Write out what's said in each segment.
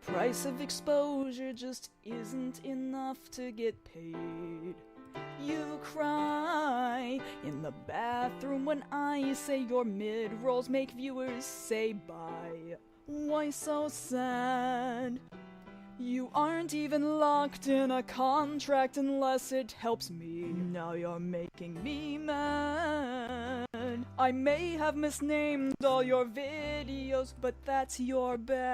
price of exposure just isn't enough to get paid. You cry in the bathroom when I say your mid-rolls make viewers say bye. Why so sad? You aren't even locked in a contract unless it helps me. Now you're making me mad. I may have misnamed all your videos, but that's your bad.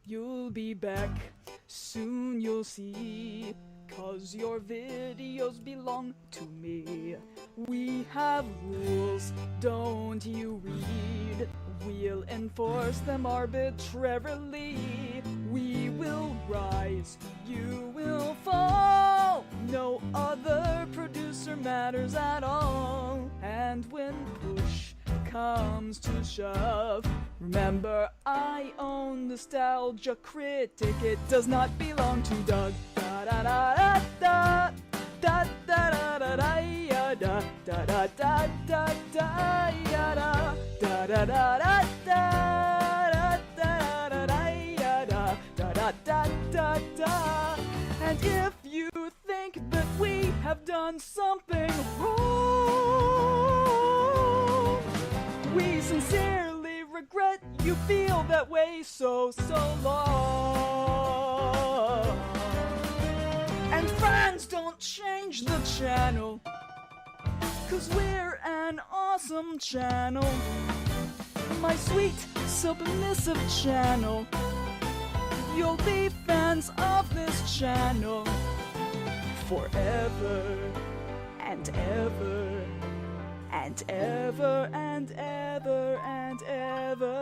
You'll be back, soon you'll see, 'cause your videos belong to me. We have rules, don't you read? We'll enforce them arbitrarily. We will rise, you will fall. No other producer matters at all. And when push comes to shove, remember I own Nostalgia Critic. It does not belong to Doug. Da da da da da da da da da ya da da da da da da ya da da da da da da da da da ya da da da da da da. And if you think that we have done something wrong, we sincerely regret you feel that way so long. And friends, don't change the channel, 'cause we're an awesome channel. My sweet, submissive channel. You'll be fans of this channel forever and ever and ever and ever and ever.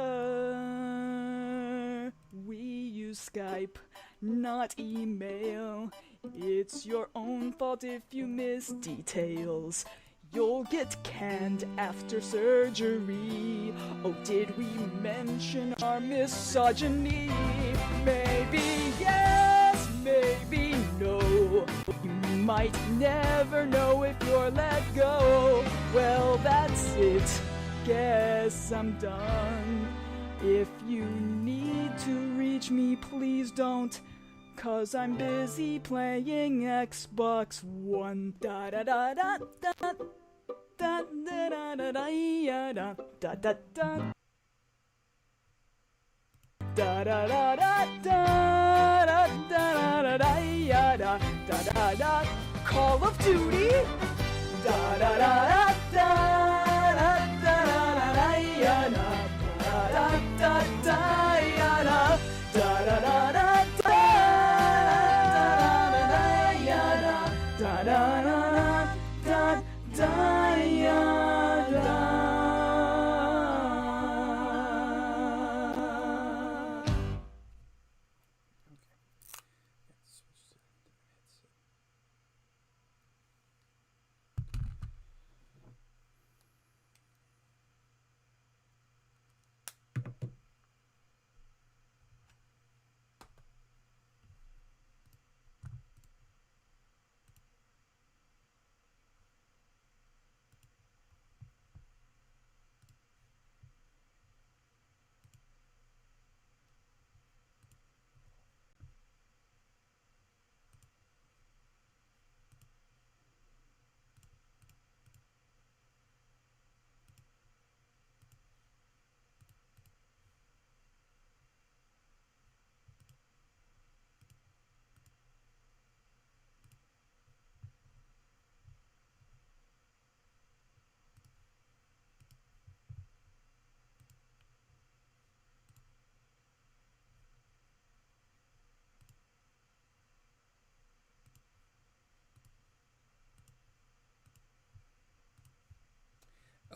We use Skype, not email. It's your own fault if you miss details. You'll get canned after surgery. Oh, did we mention our misogyny? Maybe yes, maybe no. You might never know if you're let go. Well, that's it. Guess I'm done. If you need to reach me, please don't, 'cause I'm busy playing Xbox One. Da da da da da da da da da da ya da da da da da da da da da da da da da ya da da da da. Call of Duty. Da da da da da da da da ya da da da da ya da da da da da da ya da da da da da ya da.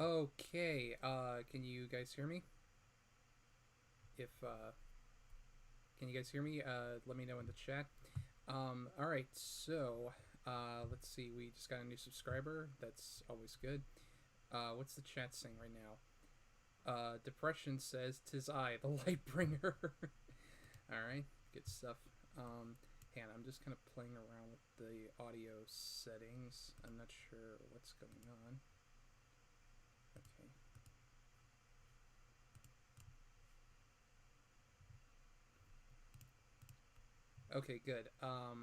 Okay, can you guys hear me? If, can you guys hear me? Let me know in the chat. Alright, so, let's see, we just got a new subscriber, that's always good. What's the chat saying right now? Depression says, "'Tis I, the light bringer." Alright, good stuff. And I'm just kind of playing around with the audio settings. I'm not sure what's going on. Okay. Okay, good. All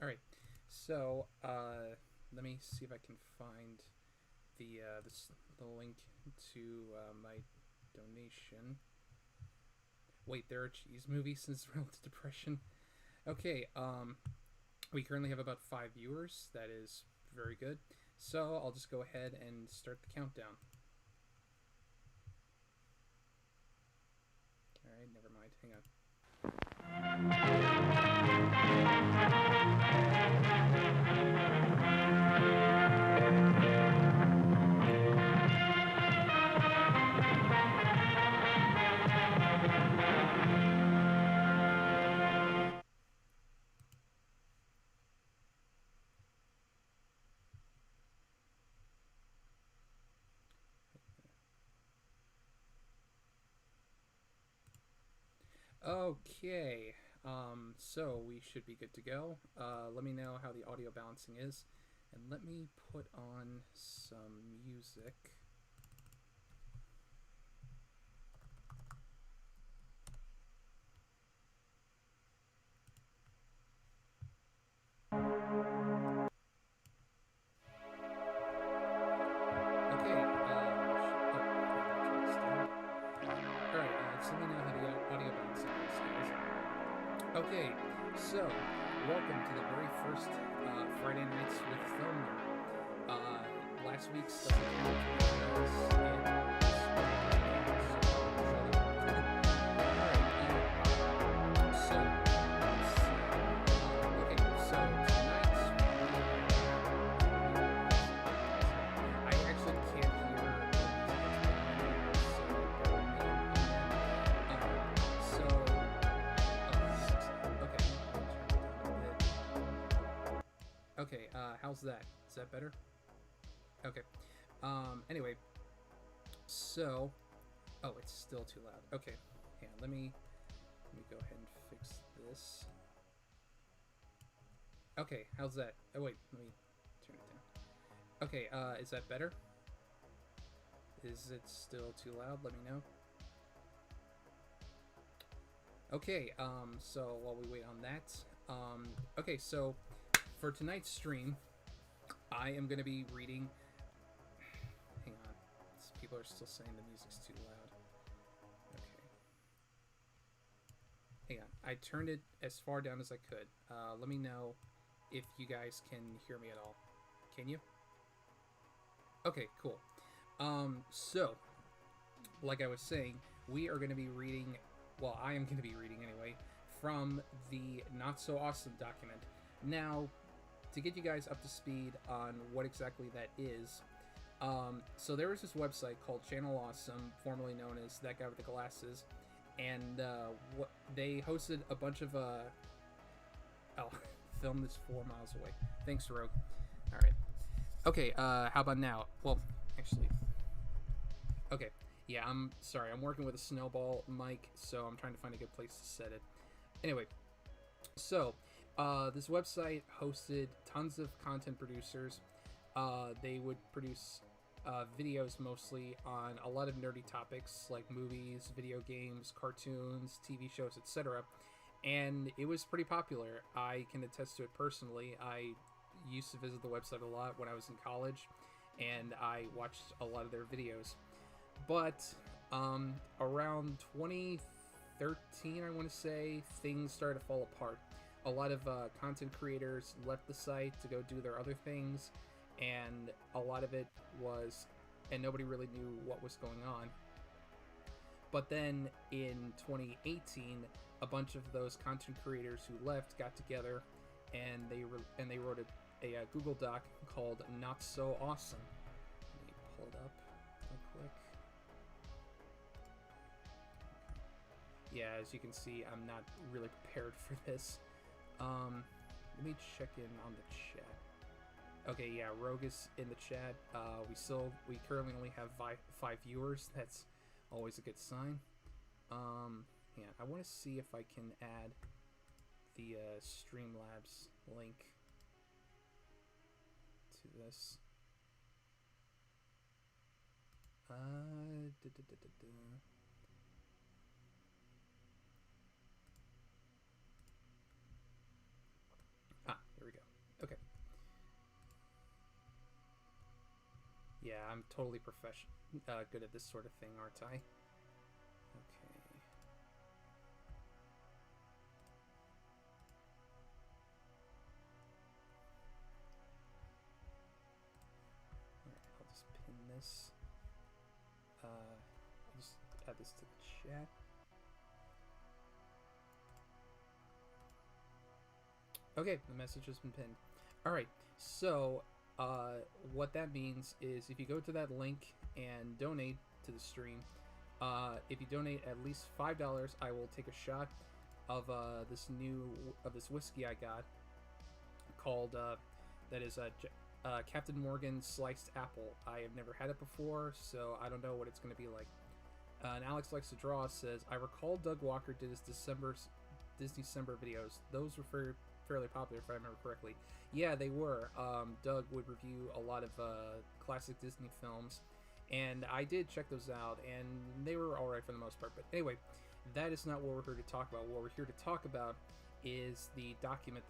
right. So, let me see if I can find the link to my donation. Wait, there are cheese movies since Relative Depression. Okay. We currently have about 5 viewers. That is very good. So I'll just go ahead and start the countdown. All right. Never mind. Hang on. Okay, so we should be good to go. Let me know how the audio balancing is, and let me put on some music. Okay, Alright, just let me know how the audio balancing is, guys. Okay, so welcome to the very first Friday Nights with FilmNerd. Last week's stuff Okay, how's that? Is that better? Okay. Anyway, so, oh, it's still too loud. Okay, yeah, let me go ahead and fix this. Okay, how's that? Oh wait, let me turn it down. Okay, is that better? Is it still too loud? Let me know. Okay, so while we wait on that, okay, so for tonight's stream, I am going to be reading. Hang on. People are still saying the music's too loud. Okay. Hang on. I turned it as far down as I could. Let me know if you guys can hear me at all. Can you? Okay, cool. So, like I was saying, we are going to be reading. Well, I am going to be reading anyway from the Not So Awesome document. Now, to get you guys up to speed on what exactly that is, so there was this website called Channel Awesome, formerly known as That Guy with the Glasses, and what they hosted a bunch of film this 4 miles away. Thanks, Rogue. All right. Okay. How about now? Well, actually, okay. Yeah, I'm sorry. I'm working with a snowball mic, so I'm trying to find a good place to set it. Anyway, so. This website hosted tons of content producers. They would produce videos mostly on a lot of nerdy topics like movies, video games, cartoons, TV shows, etc. And it was pretty popular. I can attest to it personally. I used to visit the website a lot when I was in college, and I watched a lot of their videos. But around 2013, I want to say, things started to fall apart. A lot of content creators left the site to go do their other things, and a lot of it was, and nobody really knew what was going on. But then in 2018, a bunch of those content creators who left got together, and they wrote a Google Doc called Not So Awesome. Let me pull it up real quick. Yeah, as you can see, I'm not really prepared for this. Let me check in on the chat. Okay, yeah, Rogue is in the chat. We currently only have five viewers. That's always a good sign. Yeah, I want to see if I can add the Streamlabs link to this. Yeah, I'm totally good at this sort of thing, aren't I? Okay. Alright, I'll just pin this. I'll just add this to the chat. Okay, the message has been pinned. Alright, so what that means is if you go to that link and donate to the stream, if you donate at least $5, I will take a shot of this whiskey I got called that is Captain Morgan Sliced Apple. I have never had it before, so I don't know what it's going to be like. And Alex Likes to Draw says, I recall Doug Walker did his Disney December videos. Those were fairly popular, if I remember correctly. Yeah, they were. Doug would review a lot of classic Disney films, and I did check those out, and they were alright for the most part. But anyway, that is not what we're here to talk about. What we're here to talk about is the document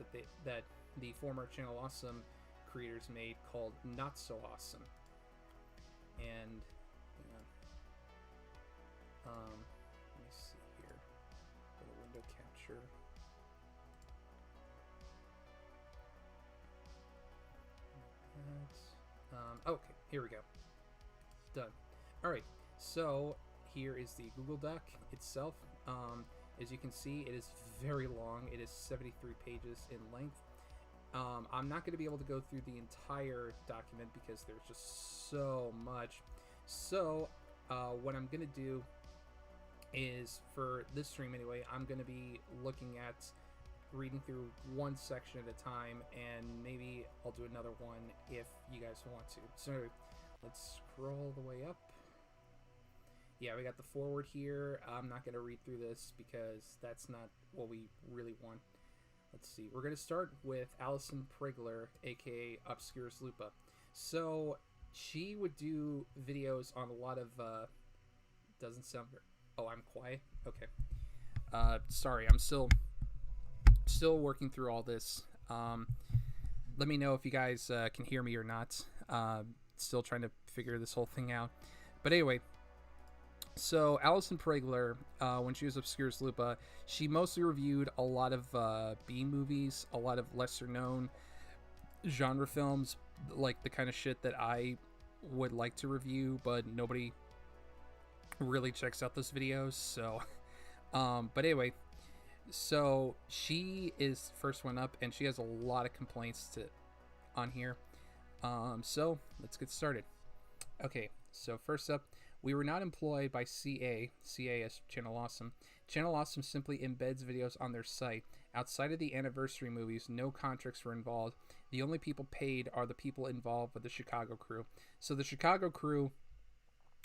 that the former Channel Awesome creators made called Not So Awesome. And let me see here. Go to window capture. Okay, here we go. Done. Alright, so here is the Google Doc itself. As you can see, it is very long. It is 73 pages in length. I'm not going to be able to go through the entire document because there's just so much. So, what I'm going to do is, for this stream anyway, I'm going to be looking at reading through one section at a time, and maybe I'll do another one if you guys want to. So let's scroll the way up. Yeah, we got the forward here. I'm not going to read through this because that's not what we really want. Let's see. We're going to start with Alison Prigler, aka Obscurus Lupa. So she would do videos on a lot of doesn't sound very... Oh, I'm quiet? Okay. Sorry, I'm still working through all this. Let me know if you guys can hear me or not. Still trying to figure this whole thing out. But anyway, so Alison Prigler, when she was Obscurus Lupa, she mostly reviewed a lot of B movies, a lot of lesser known genre films, like the kind of shit that I would like to review, but nobody really checks out those videos. So, but anyway, so she is first one up, and she has a lot of complaints on here. So let's get started. Okay, so first up, we were not employed by CA as Channel Awesome. Channel Awesome simply embeds videos on their site. Outside of the anniversary movies, no contracts were involved. The only people paid are the people involved with the Chicago crew. So the Chicago crew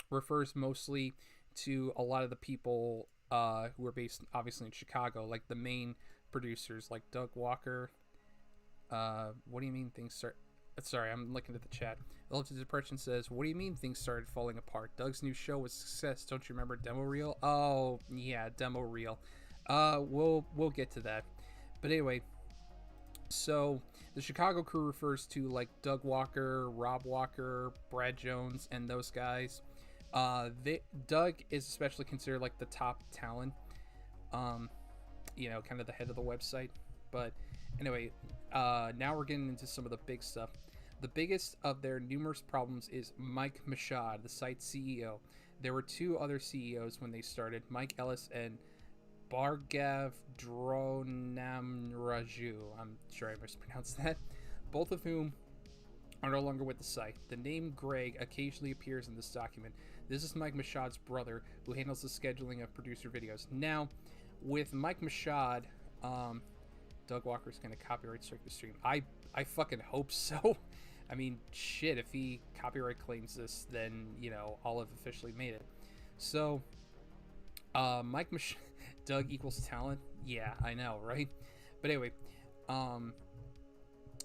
refers mostly to a lot of the people who are based obviously in Chicago, like the main producers, like Doug Walker. What do you mean things start? Sorry, I'm looking at the chat. Relative Depression says, what do you mean things started falling apart? Doug's new show was a success. Don't you remember Demo Reel? Oh, yeah, Demo Reel. We'll get to that. But anyway, so the Chicago crew refers to like Doug Walker, Rob Walker, Brad Jones, and those guys. Doug is especially considered like the top talent, you know, kind of the head of the website. But anyway, now we're getting into some of the big stuff. The biggest of their numerous problems is Mike Mashad, the site's CEO. There were two other CEOs when they started, Mike Ellis and Bhargav Dronamraju. I'm sure I mispronounced that. Both of whom are no longer with the site. The name Greg occasionally appears in this document. This is Mike Mashad's brother, who handles the scheduling of producer videos. Now, with Mike Mashad, Doug Walker's going to copyright strike the stream. I fucking hope so. I mean, shit, if he copyright claims this, then, you know, I'll have officially made it. So, Doug equals talent? Yeah, I know, right? But anyway,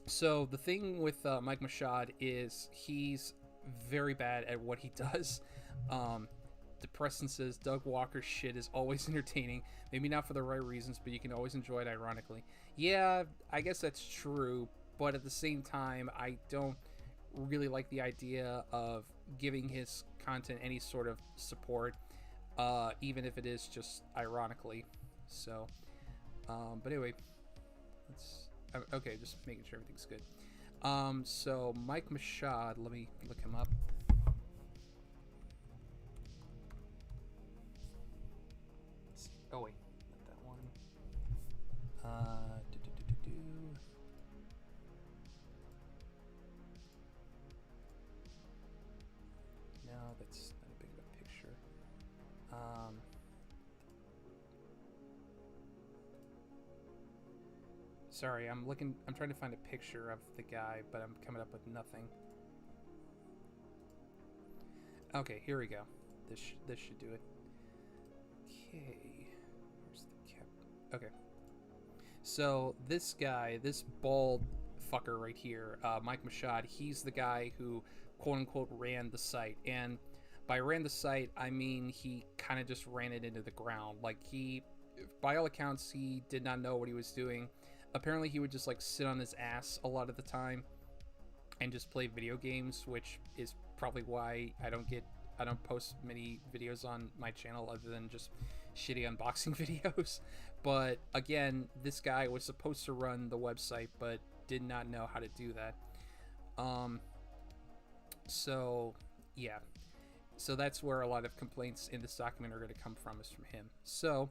so the thing with Mike Mashad is he's very bad at what he does. Depression says, Doug Walker's shit is always entertaining. Maybe not for the right reasons, but you can always enjoy it ironically. Yeah, I guess that's true, but at the same time, I don't really like the idea of giving his content any sort of support, even if it is just ironically. So, but anyway, let's okay, just making sure everything's good. So Mike Mashad, let me look him up. Oh wait, not that one. No, that's not a big of a picture. Sorry, I'm trying to find a picture of the guy, but I'm coming up with nothing. Okay, here we go. This should do it. Okay, where's the cap? Okay. So this guy, this bald fucker right here, Mike Mashad, he's the guy who quote unquote ran the site. And by ran the site, I mean he kind of just ran it into the ground. Like by all accounts, he did not know what he was doing. Apparently he would just like sit on his ass a lot of the time and just play video games, which is probably why I don't post many videos on my channel other than just shitty unboxing videos. But again, this guy was supposed to run the website but did not know how to do that. So yeah, so that's where a lot of complaints in this document are going to come from, is from him. So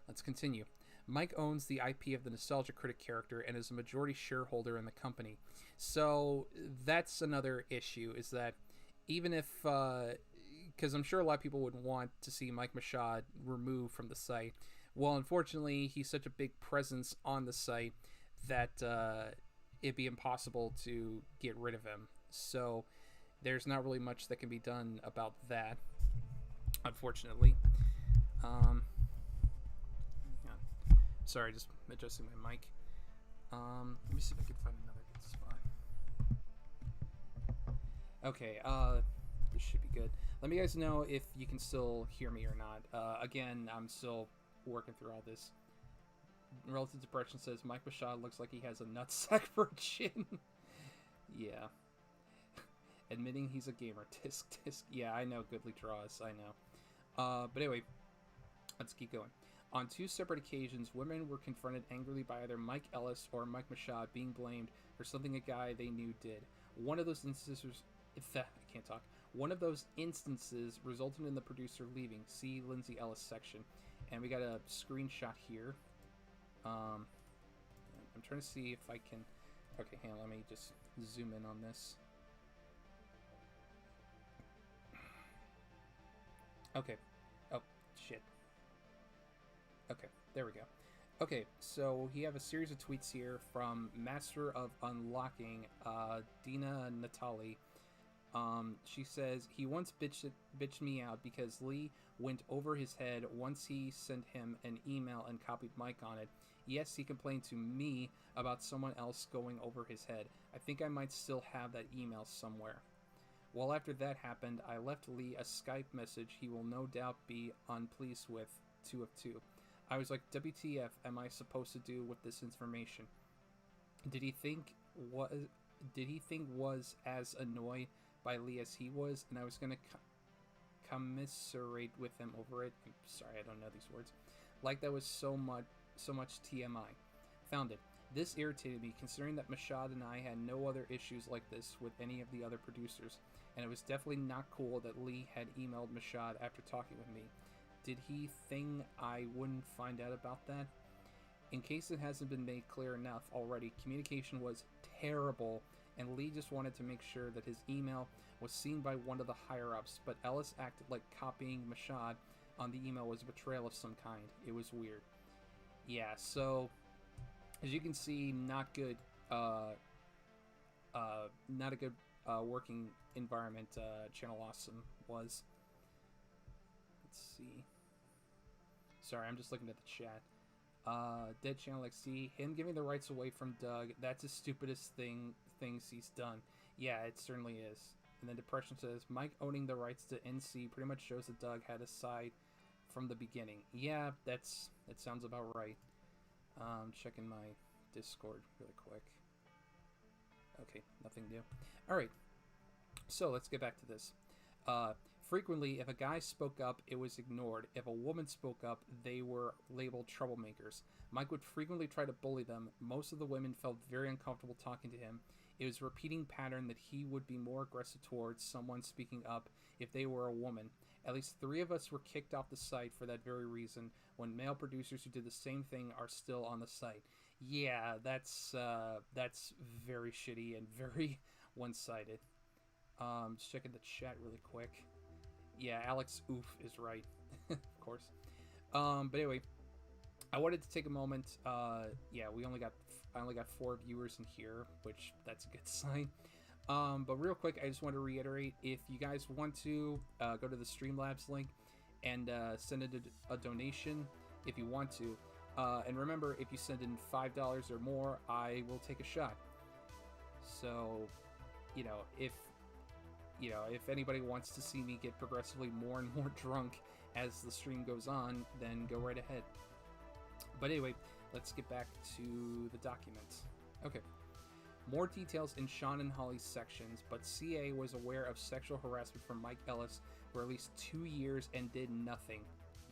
let's continue. Mike owns the IP of the Nostalgia Critic character and is a majority shareholder in the company. So that's another issue, is that even if because I'm sure a lot of people would want to see Mike Mashad removed from the site. Well, unfortunately, he's such a big presence on the site that it'd be impossible to get rid of him. So there's not really much that can be done about that, unfortunately. Sorry, just adjusting my mic. Let me see if I can find another good spot. Okay, this should be good. Let me guys know if you can still hear me or not. Again, I'm still working through all this. Relative Depression says Mike Mashad looks like he has a nutsack for a chin. Yeah. Admitting he's a gamer. Tisk tisk. Yeah, I know Goodly draws. I know. But anyway, let's keep going. On 2 separate occasions, women were confronted angrily by either Mike Ellis or Mike Mashad being blamed for something a guy they knew did. One of those instances, One of those instances resulted in the producer leaving. See Lindsay Ellis section, and we got a screenshot here. I'm trying to see if I can. Okay, hang on. Let me just zoom in on this. Okay. Oh shit. Okay, there we go. Okay, so we have a series of tweets here from Master of Unlocking, Dina Natali. She says, he once bitched me out because Lee went over his head once he sent him an email and copied Mike on it. Yes, he complained to me about someone else going over his head. I think I might still have that email somewhere. Well, after that happened, I left Lee a Skype message he will no doubt be unpleased with, 2 of 2. I was like, WTF am I supposed to do with this information? Did he think was as annoyed by Lee as he was, and I was going to commiserate with him over it? I'm sorry, I don't know these words. Like that was so much TMI. Found it. This irritated me, considering that Mashad and I had no other issues like this with any of the other producers, and it was definitely not cool that Lee had emailed Mashad after talking with me. Did he think I wouldn't find out about that? In case it hasn't been made clear enough already, communication was terrible, and Lee just wanted to make sure that his email was seen by one of the higher-ups, but Ellis acted like copying Mashad on the email was a betrayal of some kind. It was weird. Yeah, so as you can see, not good, not a good working environment Channel Awesome was. Let's see. Sorry, I'm just looking at the chat. Dead Channel XC, him giving the rights away from Doug, that's the stupidest things he's done. Yeah, it certainly is. And then Depression says, Mike owning the rights to NC pretty much shows that Doug had a side from the beginning. Yeah, that sounds about right. Checking my Discord really quick. Okay, nothing new. Alright, So let's get back to this. Uh, Frequently, if a guy spoke up, it was ignored. If a woman spoke up, they were labeled troublemakers. Mike would frequently try to bully them. Most of the women felt very uncomfortable talking to him. It was a repeating pattern that he would be more aggressive towards someone speaking up if they were a woman. At least 3 of us were kicked off the site for that very reason, when male producers who did the same thing are still on the site. Yeah, that's very shitty and very one-sided. Just checking the chat really quick. Yeah, Alex Oof is right, of course. But anyway, I wanted to take a moment. Yeah, I only got 4 viewers in here, which that's a good sign. But real quick, I just want to reiterate: if you guys want to go to the Streamlabs link and send in a donation, if you want to, and remember, if you send in $5 or more, I will take a shot. So, you know, if anybody wants to see me get progressively more and more drunk as the stream goes on, then go right ahead. But anyway, let's get back to the document. Okay. More details in Sean and Holly's sections, but CA was aware of sexual harassment from Mike Ellis for at least 2 years and did nothing.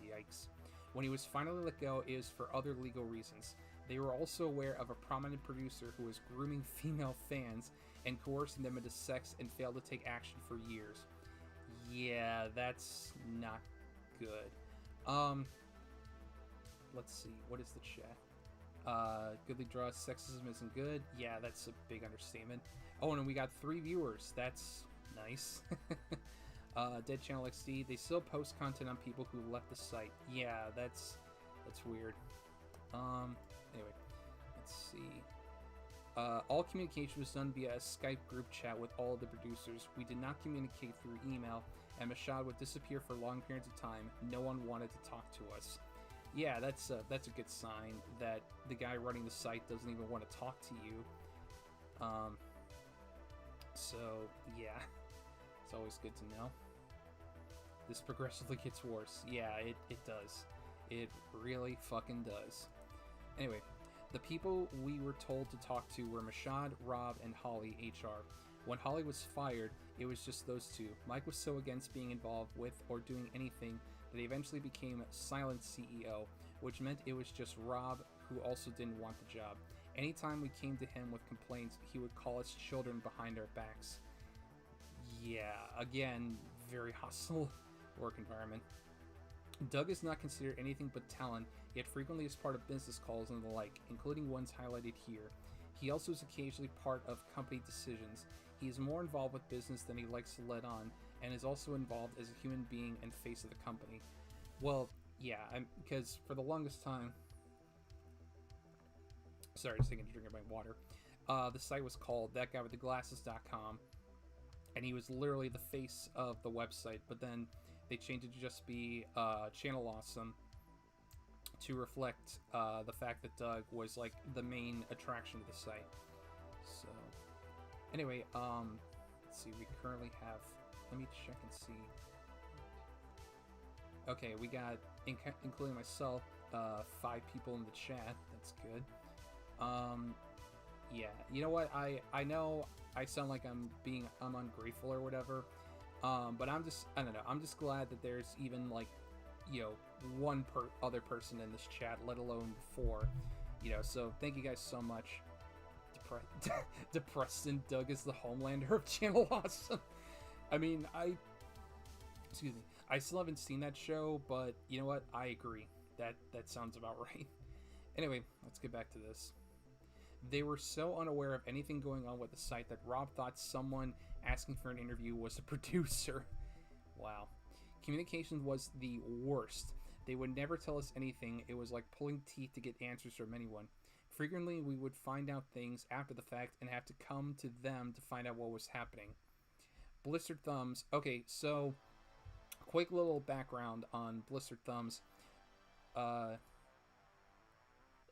Yikes. When he was finally let go, it was for other legal reasons. They were also aware of a prominent producer who was grooming female fans and coercing them into sex and failed to take action for years. Yeah, that's not good. Let's see, what is the chat? Goodly Draw, sexism isn't good. Yeah, that's a big understatement. Oh, and we got 3 viewers. That's nice. Dead Channel XD, they still post content on people who left the site. Yeah, that's weird. Anyway, let's see. All communication was done via a Skype group chat with all of the producers. We did not communicate through email, and Mashad would disappear for long periods of time. No one wanted to talk to us. Yeah, that's a good sign that the guy running the site doesn't even want to talk to you. So yeah, it's always good to know. This progressively gets worse. Yeah, it does. It really fucking does. Anyway, the people we were told to talk to were Mashad, Rob, and Holly, HR. When Holly was fired, it was just those 2. Mike was so against being involved with or doing anything that he eventually became silent CEO, which meant it was just Rob, who also didn't want the job. Anytime we came to him with complaints, he would call us children behind our backs. Yeah, again, very hostile work environment. Doug is not considered anything but talent, yet frequently is part of business calls and the like, including ones highlighted here. He also is occasionally part of company decisions. He is more involved with business than he likes to let on, and is also involved as a human being and face of the company. Well, yeah, because for the longest time... Sorry, just taking a drink of my water. The site was called thatguywiththeglasses.com, and he was literally the face of the website, but then they changed it to just be Channel Awesome to reflect the fact that Doug was like the main attraction to the site. So anyway, let's see, we currently have, let me check and see. Okay, we got, including myself, 5 people in the chat. That's good. Yeah, you know what, I know I sound like I'm ungrateful or whatever, but I don't know, I'm just glad that there's even, like, you know, one other person in this chat, let alone 4, you know, so thank you guys so much. Depreston Doug is the Homelander of Channel Awesome. I mean, excuse me, I still haven't seen that show, but you know what, I agree, that sounds about right. Anyway, let's get back to this. They were so unaware of anything going on with the site that Rob thought someone asking for an interview was a producer. Wow. Communication was the worst. They would never tell us anything. It was like pulling teeth to get answers from anyone. Frequently, we would find out things after the fact and have to come to them to find out what was happening. Blistered Thumbs. Okay, so quick little background on Blistered Thumbs. Let's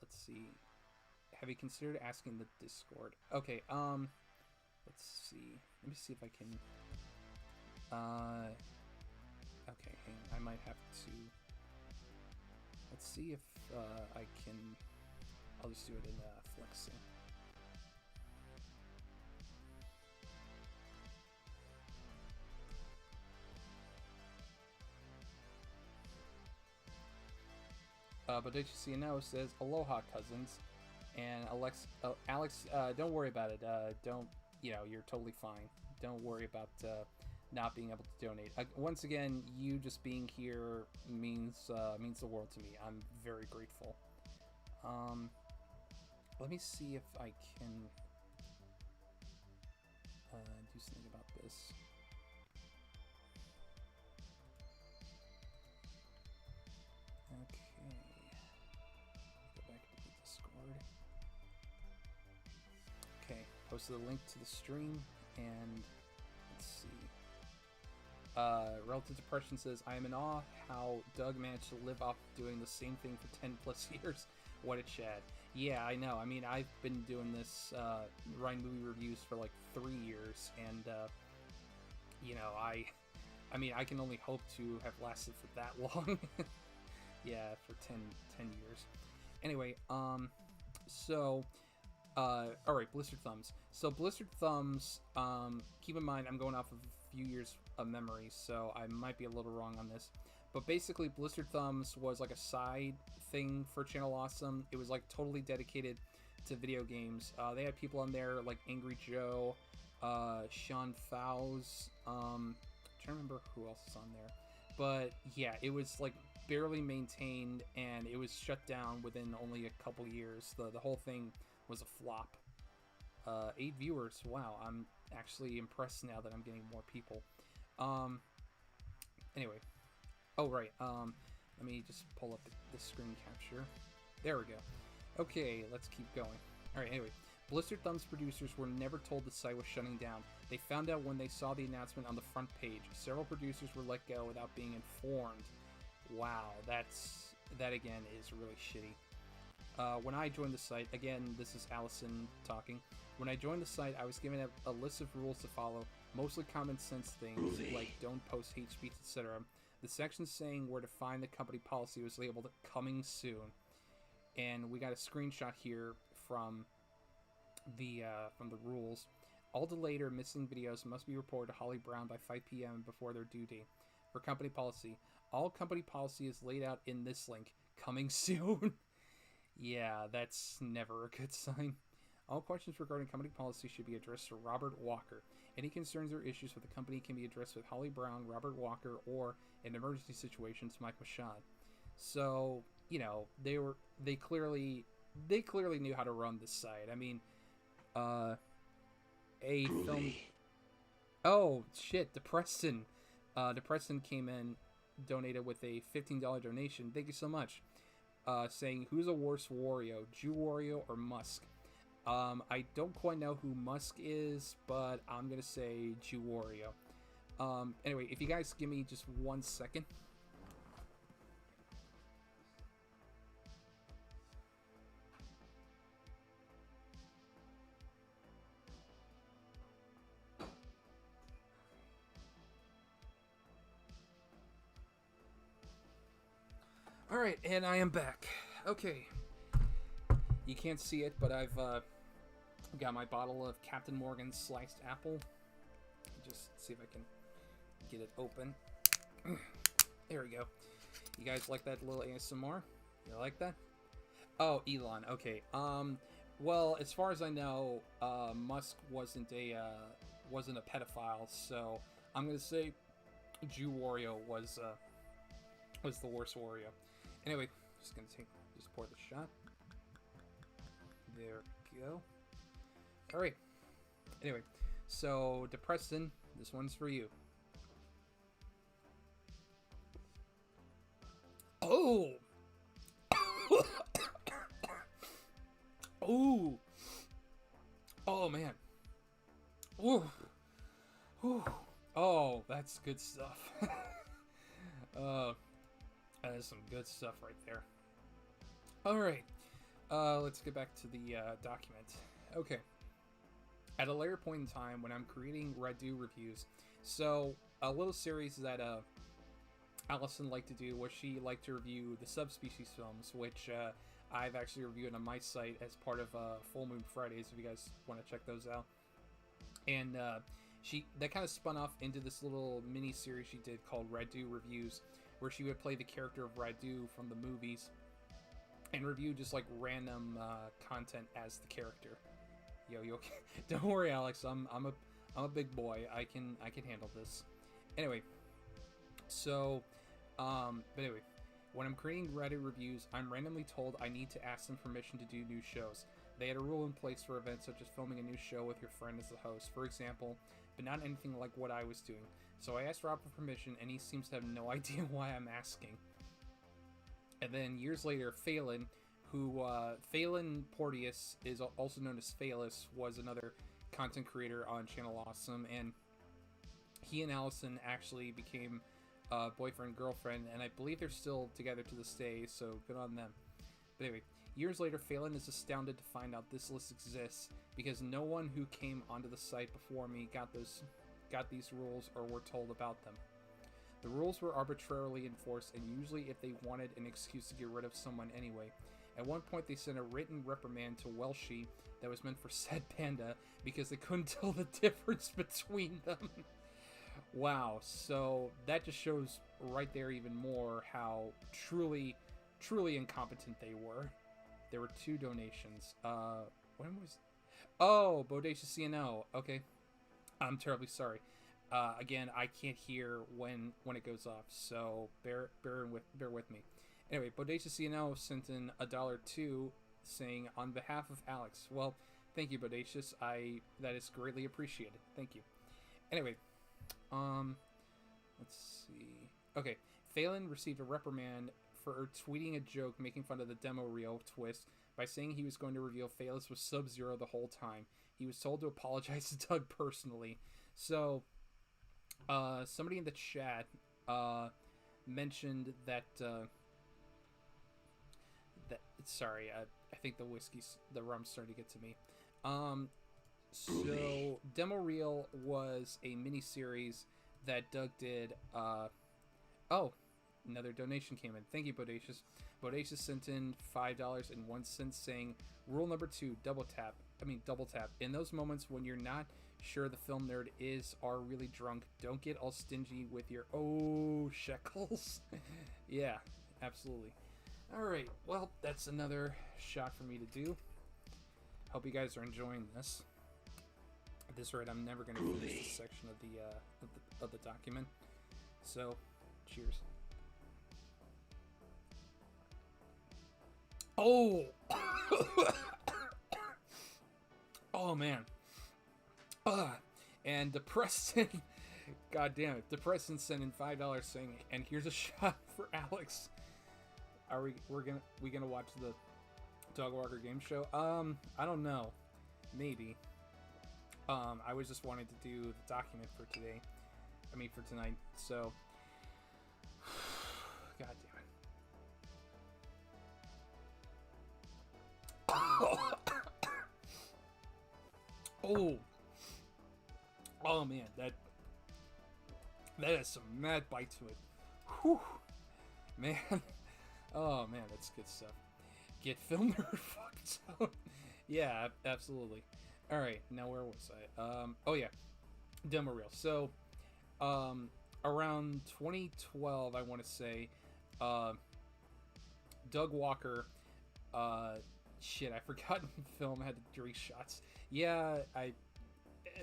see. Have you considered asking the Discord? Okay, let's see. Let me see if I can... Okay, hang on. I might have to... Let's see if I can... I'll just do it in Flexing. But did you see a note says aloha cousins, and Alex, don't worry about it. Don't you're totally fine. Don't worry about not being able to donate. Once again, you just being here means the world to me. I'm very grateful. Let me see if I can do something about this. Okay. Go back to the Discord. Okay, posted a link to the stream, and let's see. Relative Depression says, I am in awe how Doug managed to live off doing the same thing for 10 plus years. What a Chad. Yeah, I know. I mean, I've been doing this, writing movie reviews for like 3 years, and, I mean, I can only hope to have lasted for that long. Yeah, for 10 years. Anyway, alright, Blistered Thumbs. So, Blistered Thumbs, keep in mind, I'm going off of a few years of memory, so I might be a little wrong on this. But basically, Blistered Thumbs was like a side thing for Channel Awesome. It was like totally dedicated to video games. They had people on there like Angry Joe, Sean Fowles, trying to remember who else is on there. But yeah, it was like barely maintained, and it was shut down within only a couple years. The whole thing was a flop. 8 viewers. Wow, I'm actually impressed now that I'm getting more people. Anyway. Oh, right. Let me just pull up the screen capture. There we go. Okay, let's keep going. Alright, anyway. Blistered Thumbs producers were never told the site was shutting down. They found out when they saw the announcement on the front page. Several producers were let go without being informed. Wow, that again is really shitty. When I joined the site, again, this is Allison talking. When I joined the site, I was given a list of rules to follow, mostly common sense things, like don't post hate speech, etc. The section saying where to find the company policy was labeled coming soon. And we got a screenshot here from the rules. All delayed or missing videos must be reported to Holly Brown by 5 p.m. before their due date. For company policy, all company policy is laid out in this link, coming soon. Yeah, that's never a good sign. All questions regarding company policy should be addressed to Robert Walker. Any concerns or issues with the company can be addressed with Holly Brown, Robert Walker, or in emergency situations, Mike Machad. So, they clearly knew how to run this site. I mean, a film. Oh shit, DePreston. DePreston came in, donated with a $15 donation. Thank you so much. Saying, who's a worse Wario, Jew Wario or Musk? I don't quite know who Musk is, but I'm gonna say Jew Wario. Anyway, if you guys give me just 1 second. Alright, and I am back. Okay. You can't see it, but I've got my bottle of Captain Morgan's sliced apple. Just see if I can get it open. There we go. You guys like that little ASMR? You like that? Oh, Elon. Okay. Well, as far as I know, Musk wasn't a pedophile, so I'm gonna say Jew Wario was the worst Wario. Anyway, just pour the shot. There we go. Alright. Anyway, so DePreston, this one's for you. Oh! Ooh! Oh, man. Ooh! Ooh! Oh, that's good stuff. That is some good stuff right there. Alright. Let's get back to the document. Okay. At a later point in time, when I'm creating Radu reviews, so a little series that Allison liked to do was she liked to review the subspecies films, which I've actually reviewed on my site as part of Full Moon Fridays, if you guys want to check those out. And that kind of spun off into this little mini series she did called Radu Reviews, where she would play the character of Radu from the movies and review just like random content as the character. Yo, don't worry, Alex. I'm a big boy. I can handle this. Anyway, so but anyway, when I'm creating Reddit reviews, I'm randomly told I need to ask them permission to do new shows. They had a rule in place for events such as filming a new show with your friend as the host, for example, but not anything like what I was doing. So I asked Rob for permission, and he seems to have no idea why I'm asking. And then years later, Phelan, Phelan Porteous is also known as Phelis, was another content creator on Channel Awesome, and he and Allison actually became boyfriend girlfriend, and I believe they're still together to this day, so good on them. But anyway, years later, Phelan is astounded to find out this list exists because no one who came onto the site before me got these rules or were told about them. The rules were arbitrarily enforced, and usually if they wanted an excuse to get rid of someone anyway. At one point, they sent a written reprimand to Welshie that was meant for said panda because they couldn't tell the difference between them. Wow, so that just shows right there even more how truly incompetent they were. There were 2 donations. When was... Oh, Bodacious CNO. Okay. I'm terribly sorry. Again, I can't hear when it goes off, so bear with me. Anyway, Bodacious CNO sent in $1 saying, on behalf of Alex. Well, thank you, Bodacious. That is greatly appreciated. Thank you. Anyway, let's see. Okay, Phelan received a reprimand for tweeting a joke making fun of the demo reel twist by saying he was going to reveal Phelis was Sub-Zero the whole time. He was told to apologize to Doug personally. So, somebody in the chat mentioned that sorry, I think the rum's starting to get to me. So Demo Reel was a mini-series that Doug did. Oh, another donation came in. Thank you, Bodacious. Bodacious sent in $5.01 saying, rule number 2, double tap. In those moments when you're not sure the film nerd are really drunk, don't get all stingy with your shekels. Yeah, absolutely. Alright, well, that's another shot for me to do. Hope you guys are enjoying this. At this rate, I'm never going to finish this section of the document. So, cheers. Oh! Oh, man. And Depreston, god damn it, Depreston sent in $5 saying, and here's a shot for Alex. Are we gonna watch the Dog Walker game show? I don't know. Maybe. I was just wanting to do the document for today. For tonight. So, god damn it. Oh man, that has some mad bite to it. Whew, man. Oh man, that's good stuff. Get FilmNerd fucked up. Yeah, absolutely. All right, now where was I? Oh yeah, demo reel. So, around 2012, I want to say, Doug Walker. Shit, I forgot film had the 3 shots. Yeah,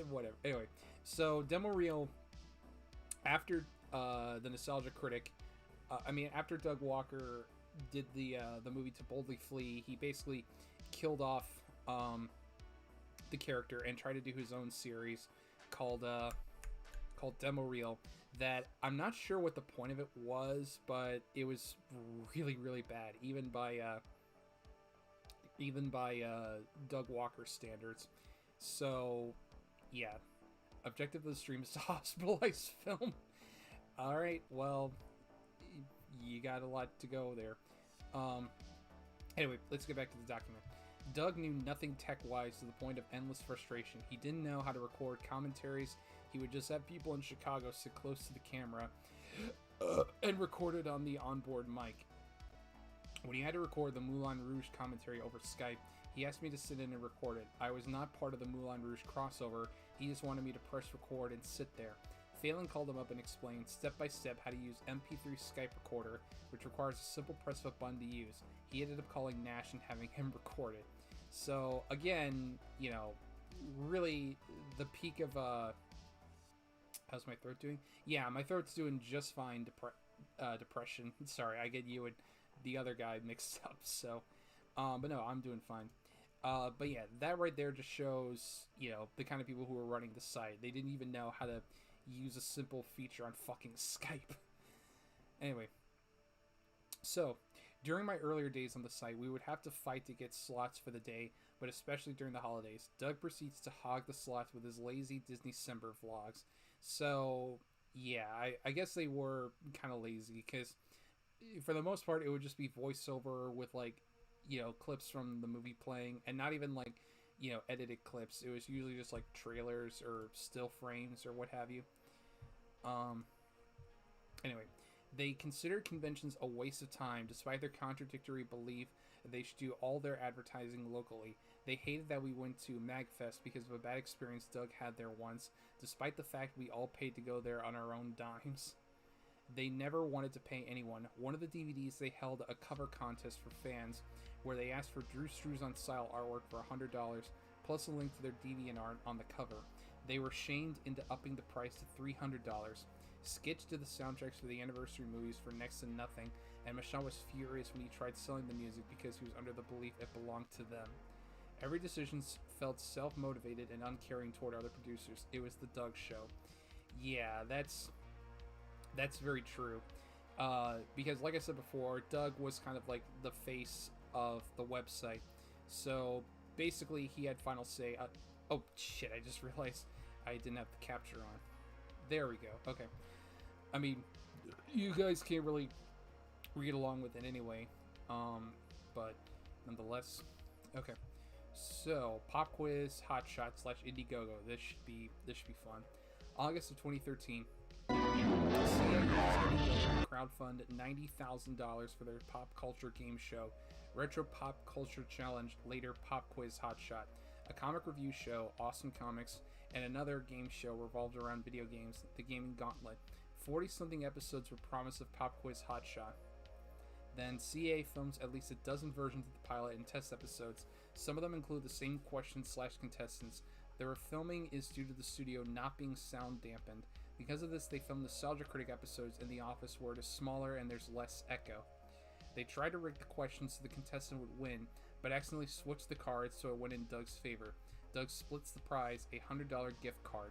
whatever. Anyway, so demo reel. After the Nostalgia Critic, after Doug Walker did the movie To Boldly Flee, he basically killed off the character and tried to do his own series called Demo Reel. That I'm not sure what the point of it was, but it was really, really bad, even by Doug Walker standards. So, yeah, objective of the stream is to hospitalize film. All right, well, you got a lot to go there. Anyway, let's get back to the document. Doug knew nothing tech-wise to the point of endless frustration. He didn't know how to record commentaries. He would just have people in Chicago sit close to the camera and record it on the onboard mic. When he had to record the Moulin Rouge commentary over Skype, he asked me to sit in and record it. I was not part of the Moulin Rouge crossover. He just wanted me to press record and sit there. Phelan called him up and explained step by step how to use MP3 Skype recorder, which requires a simple press of a button to use. He ended up calling Nash and having him record it. So again, you know, really the peak of how's my throat doing? Yeah, my throat's doing just fine. Depression. Sorry, I get you and the other guy mixed up. So, but no, I'm doing fine. But yeah, that right there just shows, you know, the kind of people who are running the site. They didn't even know how to use a simple feature on fucking Skype. Anyway, so during my earlier days on the site, we would have to fight to get slots for the day, but especially during the holidays. Doug proceeds to hog the slots with his lazy Disney December vlogs. So yeah, I guess they were kind of lazy because for the most part it would just be voiceover with like, you know, clips from the movie playing, and not even like, you know, edited clips. It was usually just like trailers or still frames or what have you. Anyway, they considered conventions a waste of time despite their contradictory belief that they should do all their advertising locally. They hated that we went to MagFest because of a bad experience Doug had there once, despite the fact we all paid to go there on our own dimes. They never wanted to pay anyone. One of the DVDs, they held a cover contest for fans where they asked for Drew Struzan style artwork for $100 plus a link to their DeviantArt on the cover. They were shamed into upping the price to $300. Skitch did the soundtracks for the anniversary movies for next to nothing, and Michaud was furious when he tried selling the music because he was under the belief it belonged to them. Every decision felt self-motivated and uncaring toward other producers. It was the Doug Show. Yeah, that's very true. Because like I said before, Doug was kind of like the face of the website. So basically he had final say. Oh shit, I just realized I didn't have the capture on. There we go. Okay. I mean, you guys can't really read along with it anyway. But nonetheless. Okay. So, Pop Quiz, Hotshot / Indiegogo. This should be fun. August of 2013. Crowdfund $90,000 for their pop culture game show, Retro Pop Culture Challenge, later Pop Quiz Hotshot, a comic review show, Awesome Comics, and another game show revolved around video games, The Gaming Gauntlet. 40-something episodes were promised of Pop Quiz Hotshot. Then CA films at least a dozen versions of the pilot and test episodes. Some of them include the same questions / contestants. Their filming is due to the studio not being sound dampened. Because of this, they filmed Nostalgia Critic episodes in the office where it is smaller and there's less echo. They tried to rig the questions so the contestant would win, but accidentally switched the cards so it went in Doug's favor. Doug splits the prize, a $100 gift card.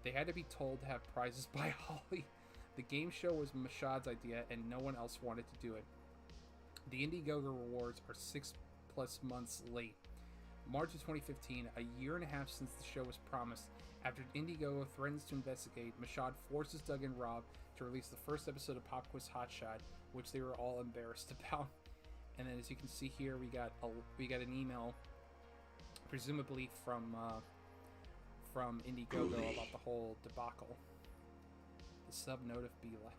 They had to be told to have prizes by Holly. The game show was Mashad's idea and no one else wanted to do it. The Indiegogo rewards are 6+ months late. March of 2015, a year and a half since the show was promised. After Indiegogo threatens to investigate, Mashad forces Doug and Rob to release the first episode of Pop Quiz Hotshot, which they were all embarrassed about. And then, as you can see here, we got an email, presumably from Indiegogo about the whole debacle. The sub note of Bila.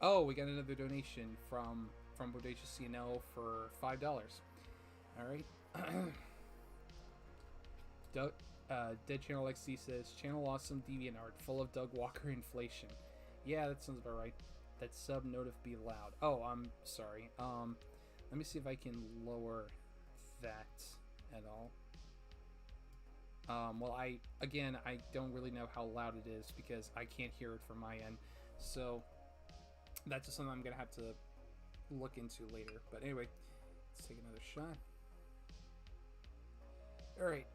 Oh, we got another donation from Bodacious CNL for $5. All right. Doug, Dead Channel XC says, Channel Awesome DeviantArt, full of Doug Walker inflation. Yeah, that sounds about right. That sub note of be loud. Oh, I'm sorry. Let me see if I can lower that at all. Well, I don't really know how loud it is because I can't hear it from my end. So, that's just something I'm going to have to look into later. But anyway, let's take another shot. Alright,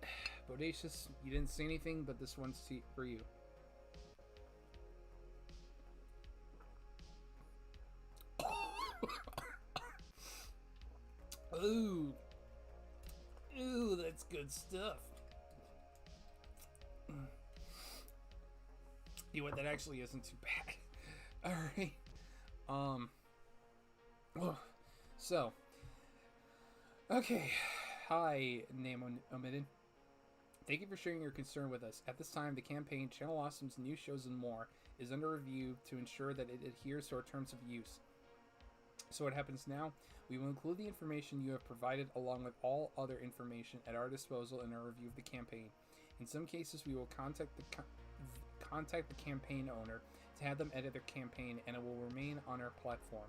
Bodacious, you didn't say anything, but this one's for you. Ooh. Ooh, that's good stuff. You know what, that actually isn't too bad. Alright. So. Okay. Hi, name omitted. Thank you for sharing your concern with us. At this time, the campaign Channel Awesome's New Shows and More is under review to ensure that it adheres to our terms of use. So what happens now? We will include the information you have provided along with all other information at our disposal in our review of the campaign. In some cases, we will contact contact the campaign owner to have them edit their campaign, and it will remain on our platform.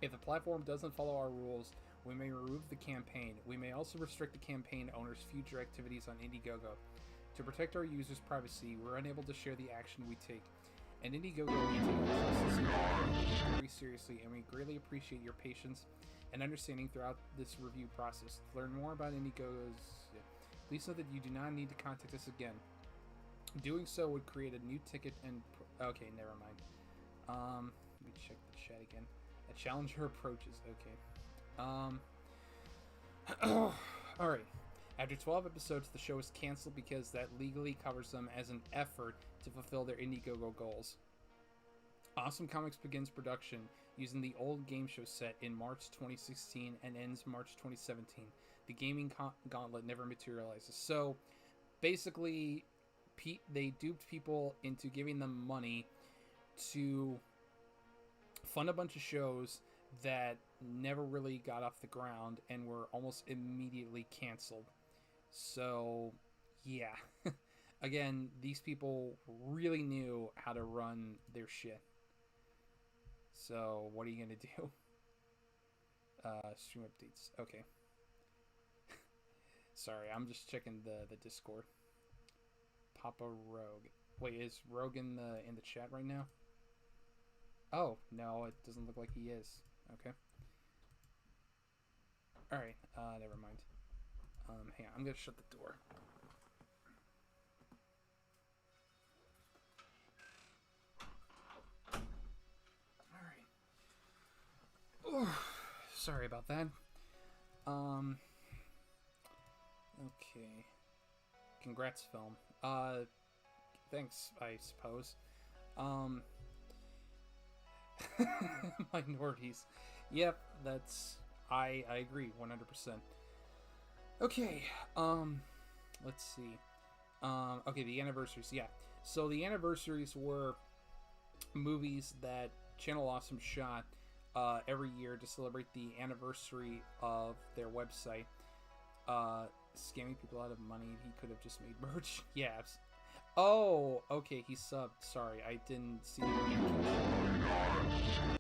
If the platform doesn't follow our rules, we may remove the campaign. We may also restrict the campaign owner's future activities on Indiegogo. To protect our users' privacy, we're unable to share the action we take. And Indiegogo, we take this very seriously, and we greatly appreciate your patience and understanding throughout this review process. To learn more about Indiegogo's, please know that you do not need to contact us again. Doing so would create a new ticket and... Okay, never mind. Let me check the chat again. A challenger approaches. Okay. Alright. After 12 episodes, the show is canceled because that legally covers them as an effort to fulfill their Indiegogo goals. Awesome Comics begins production using the old game show set in March 2016 and ends March 2017. The gaming gauntlet never materializes. So, basically, they duped people into giving them money to fund a bunch of shows that never really got off the ground and were almost immediately canceled. So, yeah. Again, these people really knew how to run their shit. So, what are you going to do? Stream updates. Okay. Sorry, I'm just checking the Discord. Papa Rogue. Wait, is Rogue in the chat right now? Oh, no, it doesn't look like he is. Okay. Alright, never mind. Hang on, I'm gonna shut the door. Alright. Sorry about that. Okay. Congrats, film. Thanks, I suppose. Minorities. Yep, that's... I agree, 100%. Okay, let's see. Okay, the anniversaries, yeah. So the anniversaries were movies that Channel Awesome shot every year to celebrate the anniversary of their website. Scamming people out of money. He could have just made merch. Yeah. Oh, okay, he subbed. Sorry, I didn't see the notification.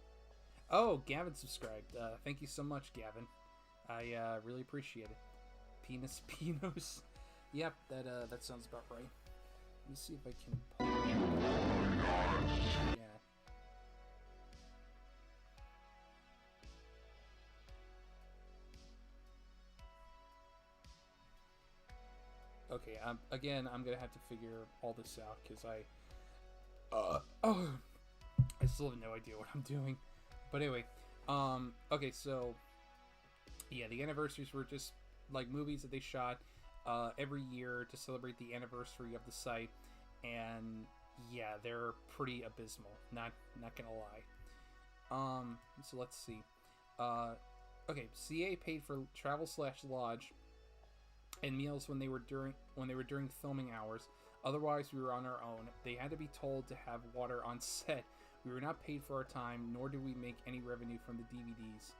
Oh, Gavin subscribed. Thank you so much, Gavin. I really appreciate it. Penis Pinos. Yep, that sounds about right. Let me see if I can pull it up. Yeah. Okay, again, I'm gonna have to figure all this out, because I still have no idea what I'm doing. But anyway, okay, so, yeah, the anniversaries were just, like, movies that they shot, every year to celebrate the anniversary of the site, and, yeah, they're pretty abysmal, not gonna lie. So let's see. Okay, CA paid for travel/lodge and meals when they were during filming hours. Otherwise, we were on our own. They had to be told to have water on set. We were not paid for our time, nor did we make any revenue from the DVDs.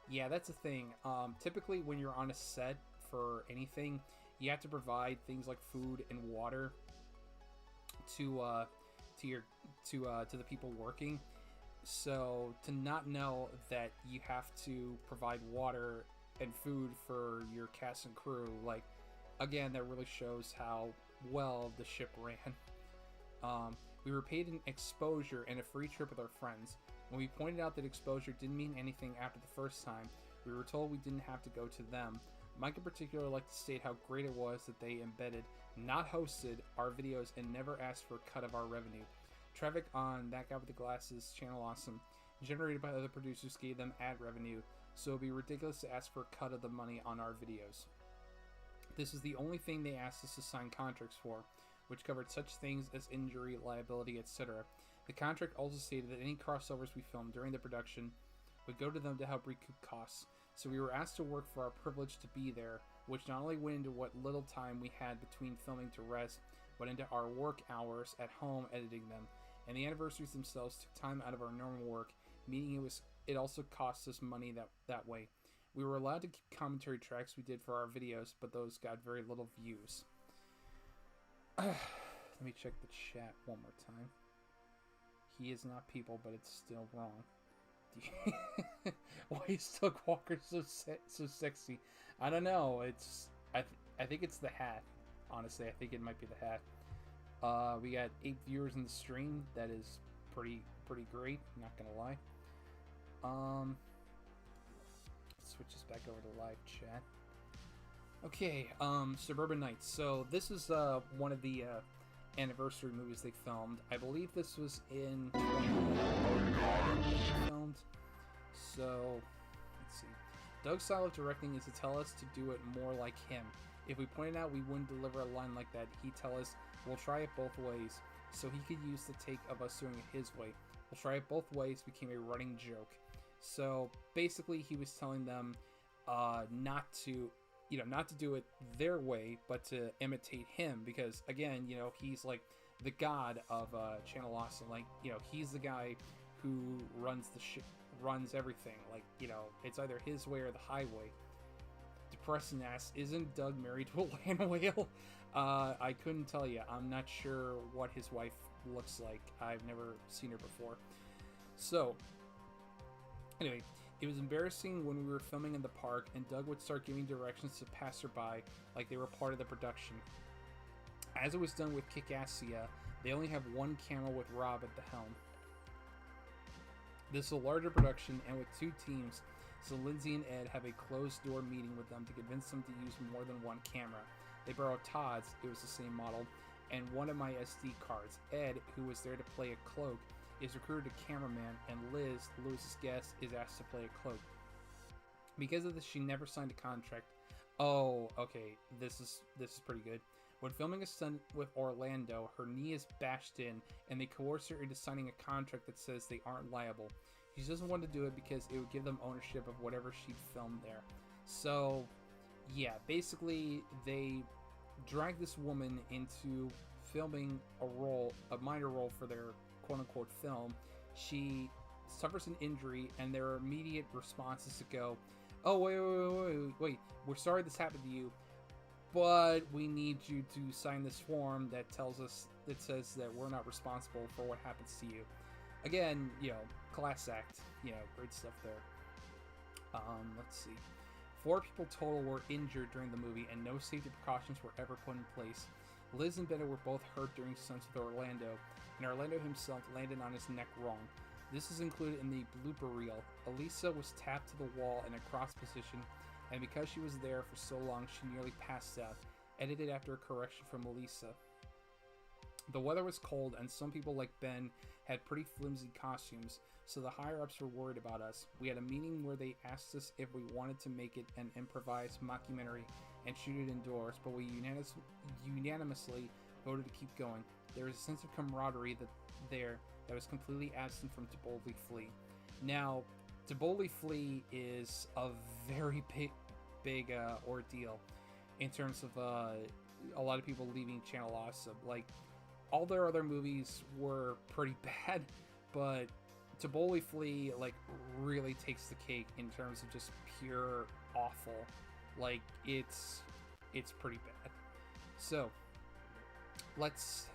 Yeah, that's the thing. Typically, when you're on a set for anything, you have to provide things like food and water to the people working. So to not know that you have to provide water and food for your cast and crew, like, again, that really shows how well the ship ran. We were paid an exposure and a free trip with our friends. When we pointed out that exposure didn't mean anything after the first time, we were told we didn't have to go to them. Mike in particular liked to state how great it was that they embedded, not hosted, our videos and never asked for a cut of our revenue. Traffic on That Guy with the Glasses, Channel Awesome, generated by other producers, gave them ad revenue, so it would be ridiculous to ask for a cut of the money on our videos. This is the only thing they asked us to sign contracts for, which covered such things as injury, liability, etc. The contract also stated that any crossovers we filmed during the production would go to them to help recoup costs, so we were asked to work for our privilege to be there, which not only went into what little time we had between filming to rest, but into our work hours at home editing them, and the anniversaries themselves took time out of our normal work, meaning it also cost us money that way. We were allowed to keep commentary tracks we did for our videos, but those got very little views. Let me check the chat one more time. He is not people, but it's still wrong. Why is Doug Walker so sexy? I don't know. I think it's the hat. Honestly, I think it might be the hat. We got 8 viewers in the stream. That is pretty great. Not gonna lie. Switch this back over to live chat. Okay. Suburban Nights. So this is one of the anniversary movies they filmed. I believe this was in 2011 filmed. So let's see. Doug's style of directing is to tell us to do it more like him. If we pointed out we wouldn't deliver a line like that, he'd tell us we'll try it both ways. So he could use the take of us doing it his way. We'll try it both ways became a running joke. So basically, he was telling them not to do it their way, but to imitate him, because again, he's like the god of Channel Awesome. Like, he's the guy who runs runs everything. Like, it's either his way or the highway. Depressing ass, isn't Doug married to a land whale? I couldn't tell you. I'm not sure what his wife looks like. I've never seen her before. So, anyway, it was embarrassing when we were filming in the park and Doug would start giving directions to passerby like they were part of the production. As it was done with Kick-Assia, they only have one camera with Rob at the helm. This is a larger production and with 2 teams, so Lindsay and Ed have a closed-door meeting with them to convince them to use more than one camera. They borrowed Todd's, it was the same model, and one of my SD cards. Ed, who was there to play a Cloak, is recruited a cameraman, and Liz, Lewis's guest, is asked to play a Cloak. Because of this, she never signed a contract. Oh, okay, this is pretty good. When filming a stunt with Orlando, her knee is bashed in, and they coerce her into signing a contract that says they aren't liable. She doesn't want to do it because it would give them ownership of whatever she'd filmed there. So, yeah, basically, they drag this woman into filming a minor role for their quote-unquote film. She suffers an injury, and their immediate response is to go, oh, wait, we're sorry this happened to you, but we need you to sign this form that says that we're not responsible for what happens to you. Again, class act, great stuff there. Let's see. 4 people total were injured during the movie, and no safety precautions were ever put in place. Liz and Bennett were both hurt during stunts with Orlando, and Orlando himself landed on his neck wrong. This is included in the blooper reel. Elisa was tapped to the wall in a cross position, and because she was there for so long, she nearly passed out. Edited after a correction from Elisa. The weather was cold, and some people like Ben had pretty flimsy costumes, so the higher-ups were worried about us. We had a meeting where they asked us if we wanted to make it an improvised mockumentary and shoot it indoors, but we unanimously voted to keep going. There was a sense of camaraderie that was completely absent from To Boldly Flee. Now, To Boldly Flee is a very big ordeal in terms of a lot of people leaving Channel Awesome. Like, all their other movies were pretty bad, but To Boldly Flee, like, really takes the cake in terms of just pure awful. Like, it's pretty bad. So, let's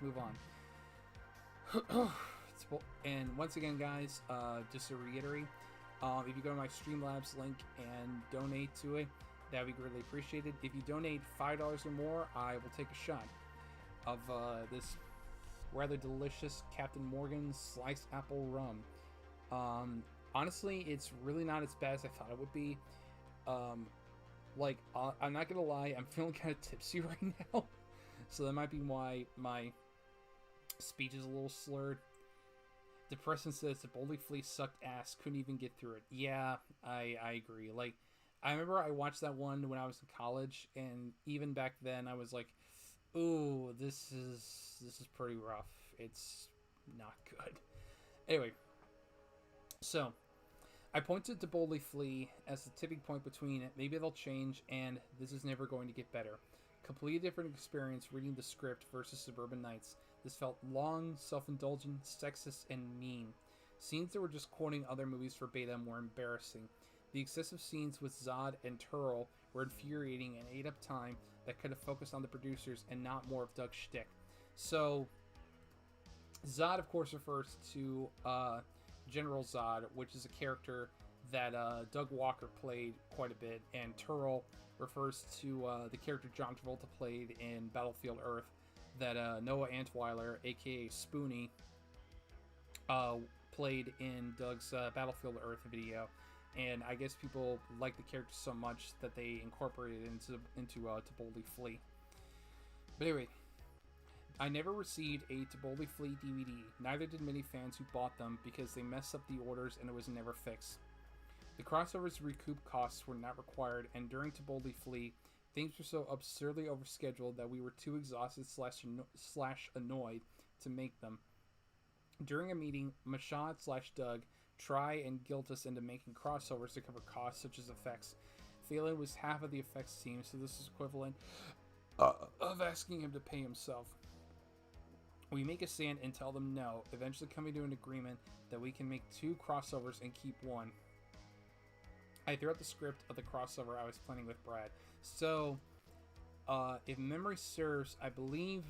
move on. And once again, guys, just to reiterate, if you go to my Streamlabs link and donate to it, that would be greatly appreciated. If you donate $5 or more, I will take a shot of this rather delicious Captain Morgan sliced apple rum. Honestly, it's really not as bad as I thought it would be. I'm not gonna lie, I'm feeling kind of tipsy right now, so that might be why my speech is a little slurred. Depression says the Boldly Flee sucked ass, couldn't even get through it. Yeah, I agree. Like, I remember I watched that one when I was in college, and even back then I was like, ooh, this is pretty rough. It's not good. Anyway, so I pointed to Boldly Flee as the tipping point between maybe they'll change and this is never going to get better. Completely different experience reading the script versus Suburban Nights. This felt long, self-indulgent, sexist, and mean. Scenes that were just quoting other movies verbatim were embarrassing. The excessive scenes with Zod and Turl were infuriating and ate up time that could have focused on the producers and not more of Doug's shtick. So, Zod, of course, refers to General Zod, which is a character that Doug Walker played quite a bit, and Turl refers to the character John Travolta played in Battlefield Earth, that Noah Antweiler, aka Spoonie, played in Doug's Battlefield Earth video. And I guess people like the character so much that they incorporated it into To Boldly Flee. But anyway, I never received a To Boldly Flee DVD. Neither did many fans who bought them because they messed up the orders and it was never fixed. The crossovers to recoup costs were not required, and during To Boldly Flee, things were so absurdly overscheduled that we were too exhausted slash annoyed to make them. During a meeting, Mashad/Doug try and guilt us into making crossovers to cover costs such as effects. Phelan was half of the effects team, so this is equivalent of asking him to pay himself. We make a stand and tell them no, eventually coming to an agreement that we can make 2 crossovers and keep 1. I threw out the script of the crossover I was planning with Brad. So, if memory serves, I believe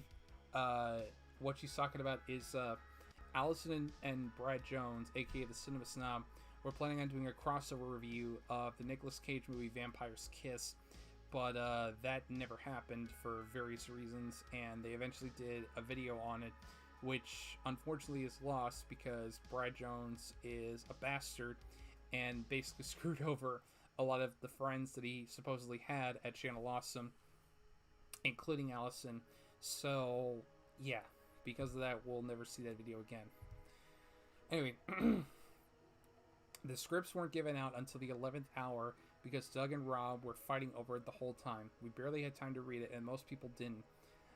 what she's talking about is Allison and Brad Jones, aka the Cinema Snob, were planning on doing a crossover review of the Nicolas Cage movie Vampire's Kiss, but that never happened for various reasons, and they eventually did a video on it, which unfortunately is lost because Brad Jones is a bastard and basically screwed over a lot of the friends that he supposedly had at Channel Awesome, including Allison. So, yeah, because of that, we'll never see that video again. Anyway, the scripts weren't given out until the 11th hour because Doug and Rob were fighting over it the whole time. We barely had time to read it, and most people didn't.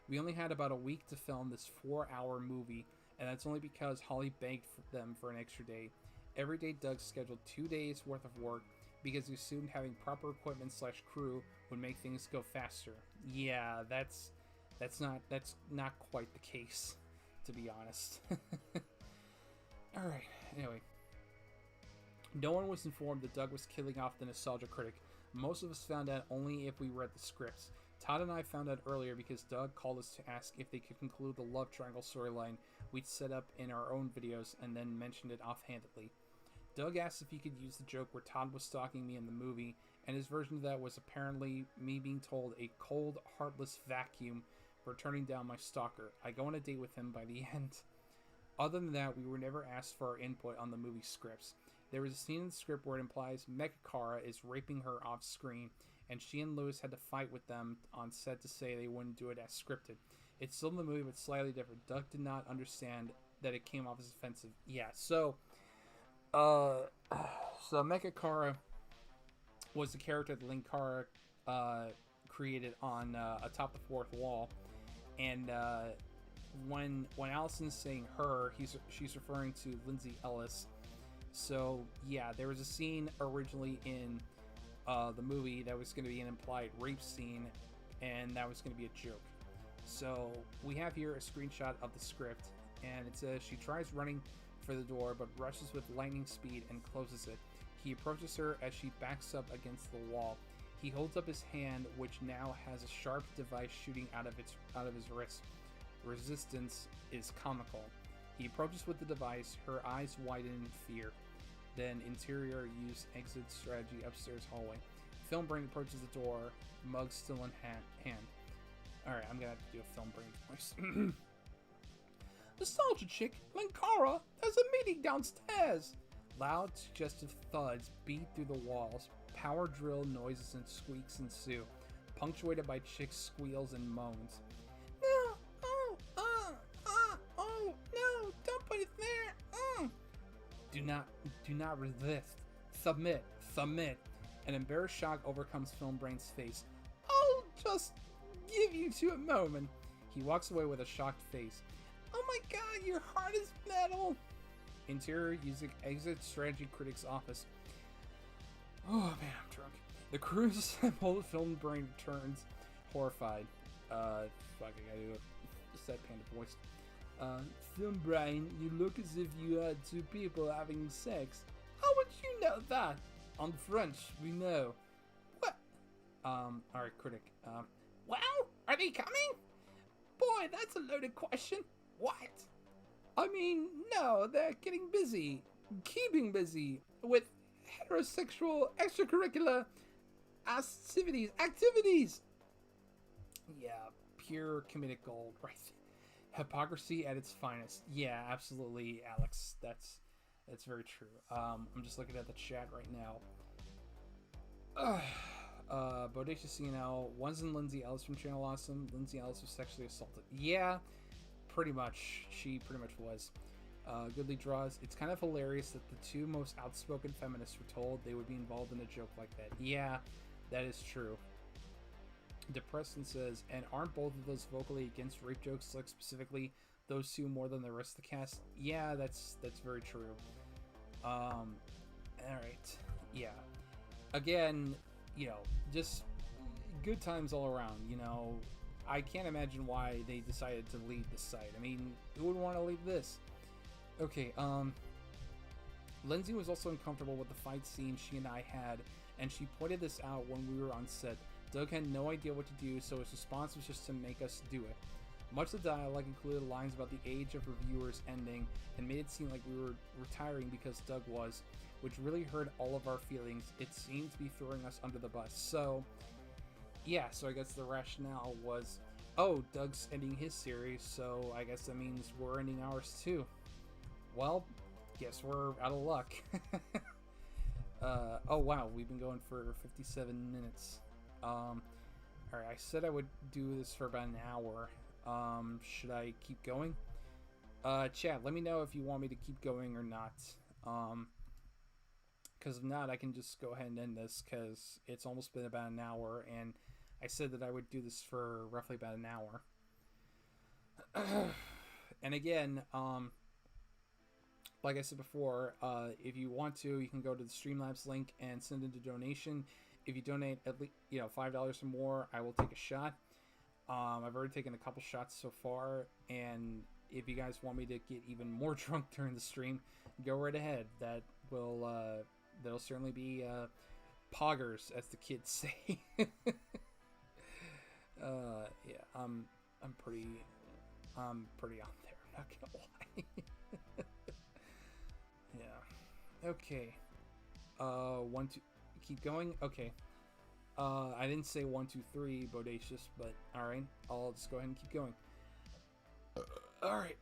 We only had about a week to film this 4-hour movie, and that's only because Holly begged them for an extra day. Every day Doug scheduled 2 days worth of work because he assumed having proper equipment / crew would make things go faster. Yeah, that's not quite the case, to be honest. Alright, anyway. No one was informed that Doug was killing off the nostalgia critic. Most of us found out only if we read the scripts. Todd and I found out earlier because Doug called us to ask if they could conclude the love triangle storyline we'd set up in our own videos and then mentioned it offhandedly. Doug asked if he could use the joke where Todd was stalking me in the movie, and his version of that was apparently me being told a cold, heartless vacuum for turning down my stalker. I go on a date with him by the end. Other than that, we were never asked for our input on the movie scripts. There was a scene in the script where it implies Mecha is raping her off screen, and she and Lewis had to fight with them on set to say they wouldn't do it as scripted. It's still in the movie, but slightly different. Doug did not understand that it came off as offensive. Yeah, so Mecha was the character that Linkara created on atop the fourth wall, and when Allison's saying her, she's referring to Lindsay Ellis. So yeah, there was a scene originally in the movie that was going to be an implied rape scene, and that was going to be a joke. So we have here a screenshot of the script, and it says she tries running for the door but rushes with lightning speed and closes it. He approaches her as she backs up against the wall. He holds up his hand, which now has a sharp device shooting out of his wrist. Resistance is comical. He approaches with the device, her eyes widen in fear. Then interior use exit strategy upstairs hallway. Film Brain approaches the door, mug still in hand. Alright, I'm gonna have to do a Film Brain voice. Nostalgia chick, Linkara, there's a meeting downstairs! Loud, suggestive thuds beat through the walls. Power drill noises and squeaks ensue, punctuated by chick squeals and moans. No! Oh, no! Don't put it there! Do not resist. Submit. An embarrassed shock overcomes Film Brain's face. I'll just give you to a moment. He walks away with a shocked face. Oh my god, your heart is metal! Interior using exit strategy critic's office. Oh man, I'm drunk. The crew's assembled. Film Brain returns, horrified. Fuck, I gotta do a set panda voice. Film Brain, you look as if you had 2 people having sex. How would you know that? On French, we know. What? Alright, critic. Well, are they coming? boy, that's a loaded question. What? I mean, no, they're getting busy, keeping busy with heterosexual extracurricular activities. Yeah, pure comedic gold, right? Hypocrisy at its finest. Yeah, absolutely, Alex. That's very true. I'm just looking at the chat right now. Bodacious CNL, one's in Lindsay Ellis from Channel Awesome. Lindsay Ellis was sexually assaulted. Yeah, pretty much. She pretty much was. Goodly Draws. It's kind of hilarious that the two most outspoken feminists were told they would be involved in a joke like that. Yeah, that is true. Depreston says, and aren't both of those vocally against rape jokes, like specifically those two more than the rest of the cast? Yeah, that's very true. All right, yeah. Again, just good times all around. I can't imagine why they decided to leave the site. I mean, who would want to leave this? Okay, Lindsay was also uncomfortable with the fight scene she and I had, and she pointed this out when we were on set. Doug had no idea what to do, so his response was just to make us do it. Much of the dialogue included lines about the age of reviewers ending and made it seem like we were retiring because Doug was, which really hurt all of our feelings. It seemed to be throwing us under the bus. So, yeah, so I guess the rationale was, oh, Doug's ending his series, so I guess that means we're ending ours too. Well, guess we're out of luck. Oh wow, we've been going for 57 minutes. Alright, I said I would do this for about an hour. Should I keep going? Chat, let me know if you want me to keep going or not. Because if not, I can just go ahead and end this, because it's almost been about an hour, and I said that I would do this for roughly about an hour. And again, like I said before, if you want to, you can go to the Streamlabs link and send in a donation. If you donate at least $5 or more, I will take a shot. I've already taken a couple shots so far, and if you guys want me to get even more drunk during the stream, go right ahead. That'll certainly be poggers, as the kids say. Yeah, I'm pretty on there. I'm not gonna lie. Yeah. Okay. 1, 2. Keep going. Okay. I didn't say 1, 2, 3, bodacious, but all right. I'll just go ahead and keep going. All right.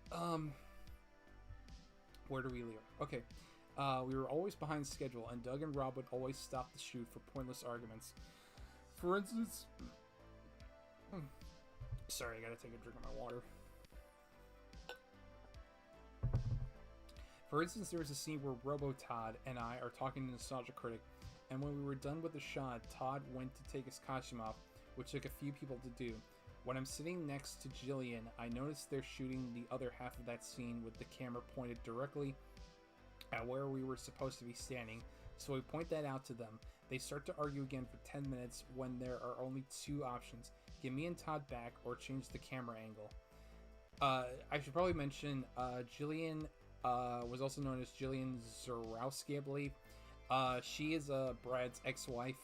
Where do we leave? Okay. We were always behind schedule, and Doug and Rob would always stop the shoot for pointless arguments. For instance, sorry, I gotta take a drink of my water. For instance, there was a scene where Robo Todd and I are talking to Nostalgia Critic, and when we were done with the shot, Todd went to take his costume off, which took a few people to do. When I'm sitting next to Jillian, I noticed they're shooting the other half of that scene with the camera pointed directly at where we were supposed to be standing, so we point that out to them. They start to argue again for 10 minutes when there are only two options: get me and Todd back or change the camera angle. I should probably mention Jillian was also known as Jillian Zarowski, I believe. She is Brad's ex-wife.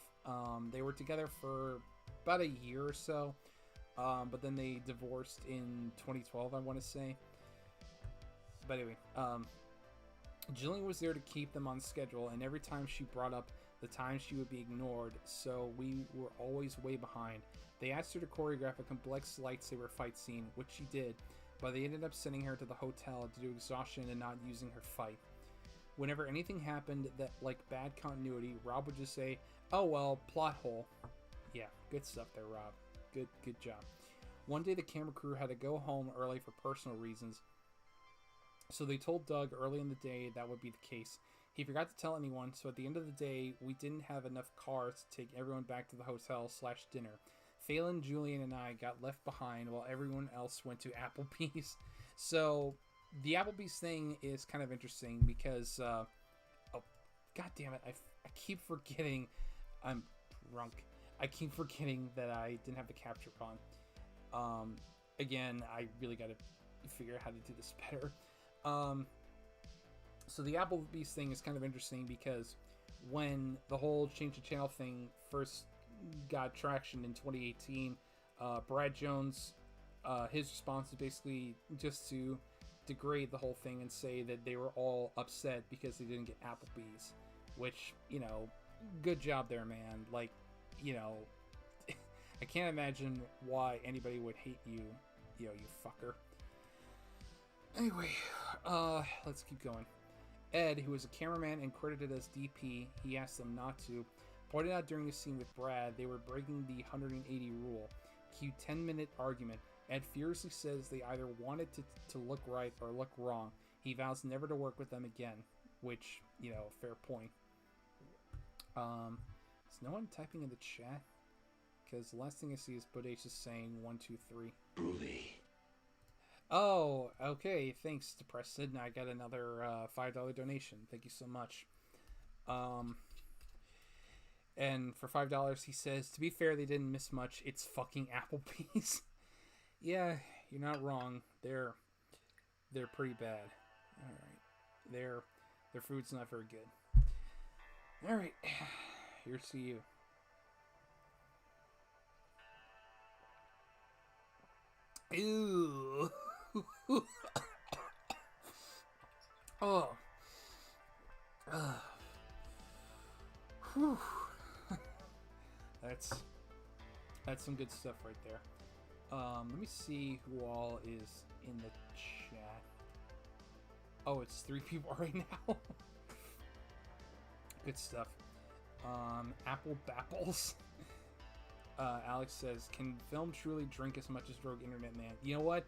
They were together for about a year or so, but then they divorced in 2012, I want to say. But anyway, Jillian was there to keep them on schedule, and every time she brought up the time, she would be ignored, so we were always way behind. They asked her to choreograph a complex lightsaber fight scene, which she did, but they ended up sending her to the hotel to do exhaustion and not using her fight. Whenever anything happened that like bad continuity, Rob would just say, "Oh well, plot hole." Yeah, good stuff there, Rob. Good job. One day the camera crew had to go home early for personal reasons, so they told Doug early in the day that would be the case. He forgot to tell anyone, so at the end of the day, we didn't have enough cars to take everyone back to the hotel/dinner. Phelan, Julian, and I got left behind while everyone else went to Applebee's. So the Applebee's thing is kind of interesting because, oh, god damn it, I keep forgetting I'm drunk. I keep forgetting that I didn't have the capture on. Again, I really got to figure out how to do this better. So the Applebee's thing is kind of interesting because when the whole change the channel thing first got traction in 2018, Brad Jones his response is basically just to degrade the whole thing and say that they were all upset because they didn't get Applebee's, which, you know, good job there, man. Like, you know, I can't imagine why anybody would hate you, you know, you fucker. Anyway, let's keep going. Ed, who is a cameraman and credited as DP, he asked them not to, pointed out during a scene with Brad they were breaking the 180 rule. Cue 10-minute argument. Ed furiously says they either wanted to look right or look wrong. He vows never to work with them again, which, you know, fair point. Is no one typing in the chat? Because the last thing I see is Bodacious saying 1, 2, 3. Groovy. Oh, okay. Thanks to Preston. I got another $5 donation. Thank you so much. And for $5, he says, to be fair, they didn't miss much. It's fucking Applebee's. Yeah, you're not wrong. They're pretty bad. All right, their food's not very good. All right, here's to you. Ew. Oh. Whew. That's some good stuff right there. Let me see who all is in the chat. Oh, it's 3 people right now. Good stuff. Apple Bapples. Alex says, can Film truly drink as much as Rogue Internet Man? You know what?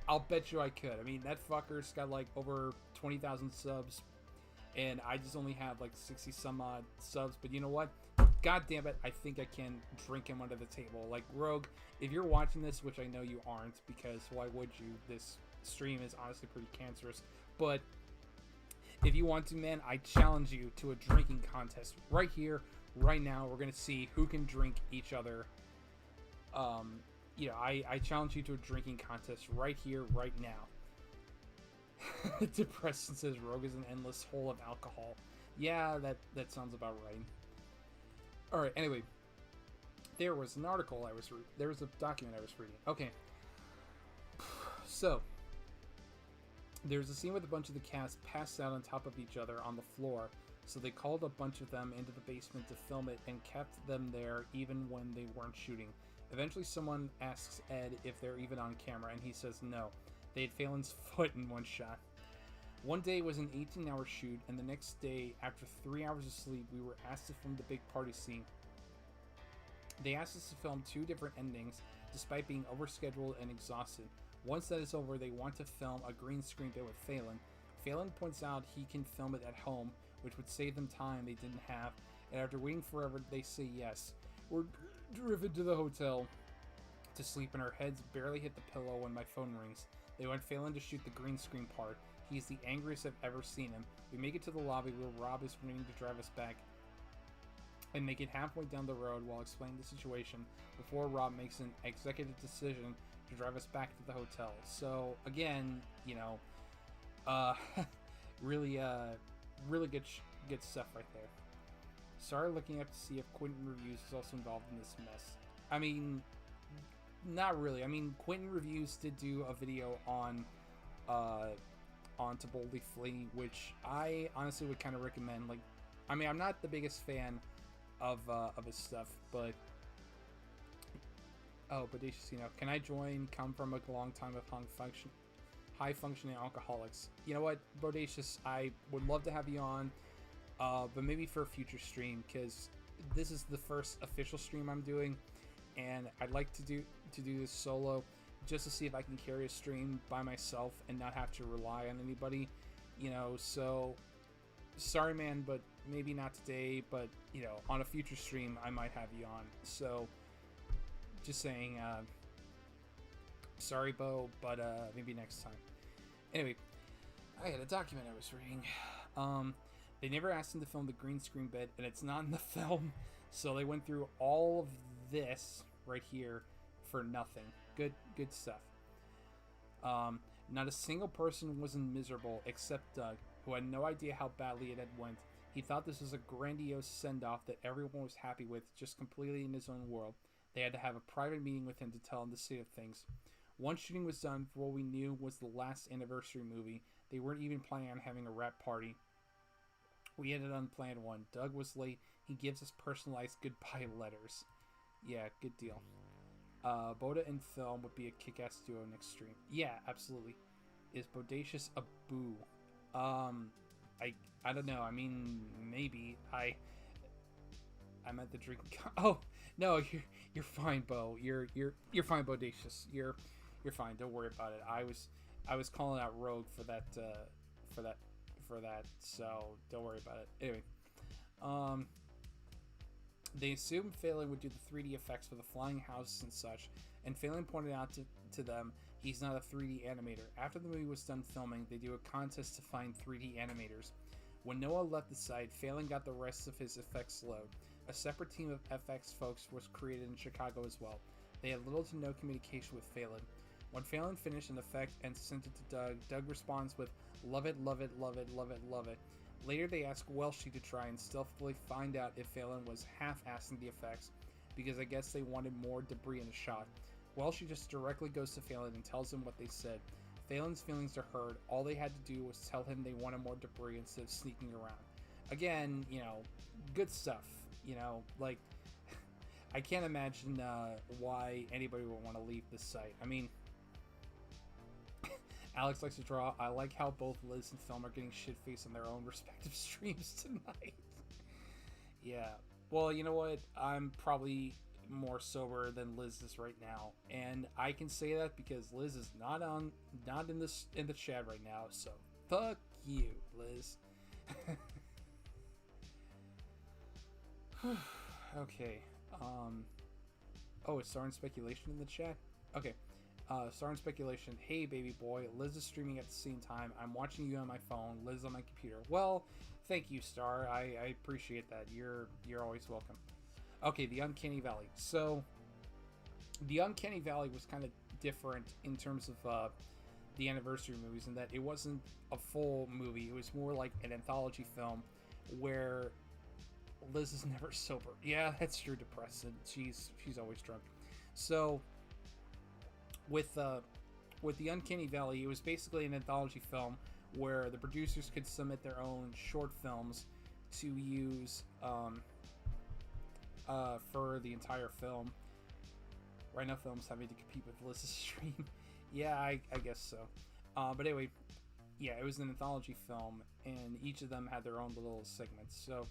I'll bet you I could. I mean, that fucker's got like over 20,000 subs, and I just only have like 60 some odd subs. But you know what? God damn it, I think I can drink him under the table. Like, Rogue, if you're watching this, which I know you aren't, because why would you? This stream is honestly pretty cancerous. But if you want to, man, I challenge you to a drinking contest right here, right now. We're going to see who can drink each other. You know, I challenge you to a drinking contest right here, right now. Depression says Rogue is an endless hole of alcohol. Yeah, that sounds about right. Alright, anyway. There was an article I was reading. There was a document I was reading. Okay. So, there's a scene with a bunch of the cast passed out on top of each other on the floor. So they called a bunch of them into the basement to film it and kept them there even when they weren't shooting. Eventually someone asks Ed if they're even on camera, and he says no. They had Phelan's foot in one shot. One day was an 18-hour shoot, and the next day, after 3 hours of sleep, we were asked to film the big party scene. They asked us to film 2 different endings, despite being overscheduled and exhausted. Once that is over, they want to film a green screen bit with Phelan. Phelan points out he can film it at home, which would save them time they didn't have, and after waiting forever, they say yes. We're driven to the hotel to sleep, and our heads barely hit the pillow when my phone rings. They want Phelan to shoot the green screen part. He's the angriest I've ever seen him. We make it to the lobby where Rob is waiting to drive us back and make it halfway down the road while explaining the situation before Rob makes an executive decision to drive us back to the hotel. So, again, you know, really good stuff right there. Sorry looking up to see if Quentin Reviews is also involved in this mess. I mean, not really. I mean, Quentin Reviews did do a video on To Boldly Flee, which I honestly would kind of recommend. Like, I mean, I'm not the biggest fan of his stuff, but Bodacious, you know, can I join? Come from a long time of high functioning alcoholics. You know what, Bodacious, I would love to have you on, but maybe for a future stream, because this is the first official stream I'm doing, and I'd like to do this solo, just to see if I can carry a stream by myself and not have to rely on anybody, you know. So sorry, man, but maybe not today, but you know, on a future stream I might have you on. So just saying, sorry, Bo, but maybe next time. Anyway, I had a document I was reading. They never asked him to film the green screen bit, and it's not in the film, so they went through all of this right here for nothing. Good stuff. Not a single person wasn't miserable except Doug, who had no idea how badly it had went. He thought this was a grandiose send-off that everyone was happy with, just completely in his own world. They had to have a private meeting with him to tell him the state of things. Once shooting was done for what we knew was the last anniversary movie, they weren't even planning on having a wrap party. We ended on planned one. Doug was late. He gives us personalized goodbye letters. Yeah, good deal. Boda and Film would be a kick-ass duo next stream. Yeah, absolutely. Is Bodacious a boo? I don't know. I mean, maybe. I'm at the drink. Oh no, you're fine, Bo. You're fine, Bodacious. You're fine. Don't worry about it. I was calling out Rogue for that for that for that. So don't worry about it. Anyway, they assumed Phelan would do the 3D effects for the flying houses and such, and Phelan pointed out to them he's not a 3D animator. After the movie was done filming, they do a contest to find 3D animators. When Noah left the site, Phelan got the rest of his effects load. A separate team of FX folks was created in Chicago as well. They had little to no communication with Phelan. When Phelan finished an effect and sent it to Doug, Doug responds with, "Love it, love it, love it, love it, love it." Later they ask Welshie to try and stealthily find out if Phelan was half-assing the effects, because I guess they wanted more debris in the shot. Welshie just directly goes to Phelan and tells him what they said. Phelan's feelings are hurt. All they had to do was tell him they wanted more debris instead of sneaking around. Again, good stuff. Like, I can't imagine why anybody would want to leave this site. I mean, Alex likes to draw. I like how both Liz and Film are getting shit-faced on their own respective streams tonight. Yeah. Well, you know what? I'm probably more sober than Liz is right now, and I can say that because Liz is not in the chat right now. So fuck you, Liz. Okay. Oh, is Sarn Speculation in the chat? Okay. Sarn Speculation. Hey, baby boy. Liz is streaming at the same time. I'm watching you on my phone. Liz on my computer. Well, thank you, Star. I appreciate that. You're always welcome. Okay, the Uncanny Valley. So, the Uncanny Valley was kind of different in terms of the anniversary movies in that it wasn't a full movie. It was more like an anthology film where Liz is never sober. Yeah, that's true, depressant. She's always drunk. So, with the Uncanny Valley, it was basically an anthology film where the producers could submit their own short films to use for the entire film. Right now, Film's having to compete with Liz's stream. Yeah, I guess so. But anyway, yeah, it was an anthology film, and each of them had their own little segments. So,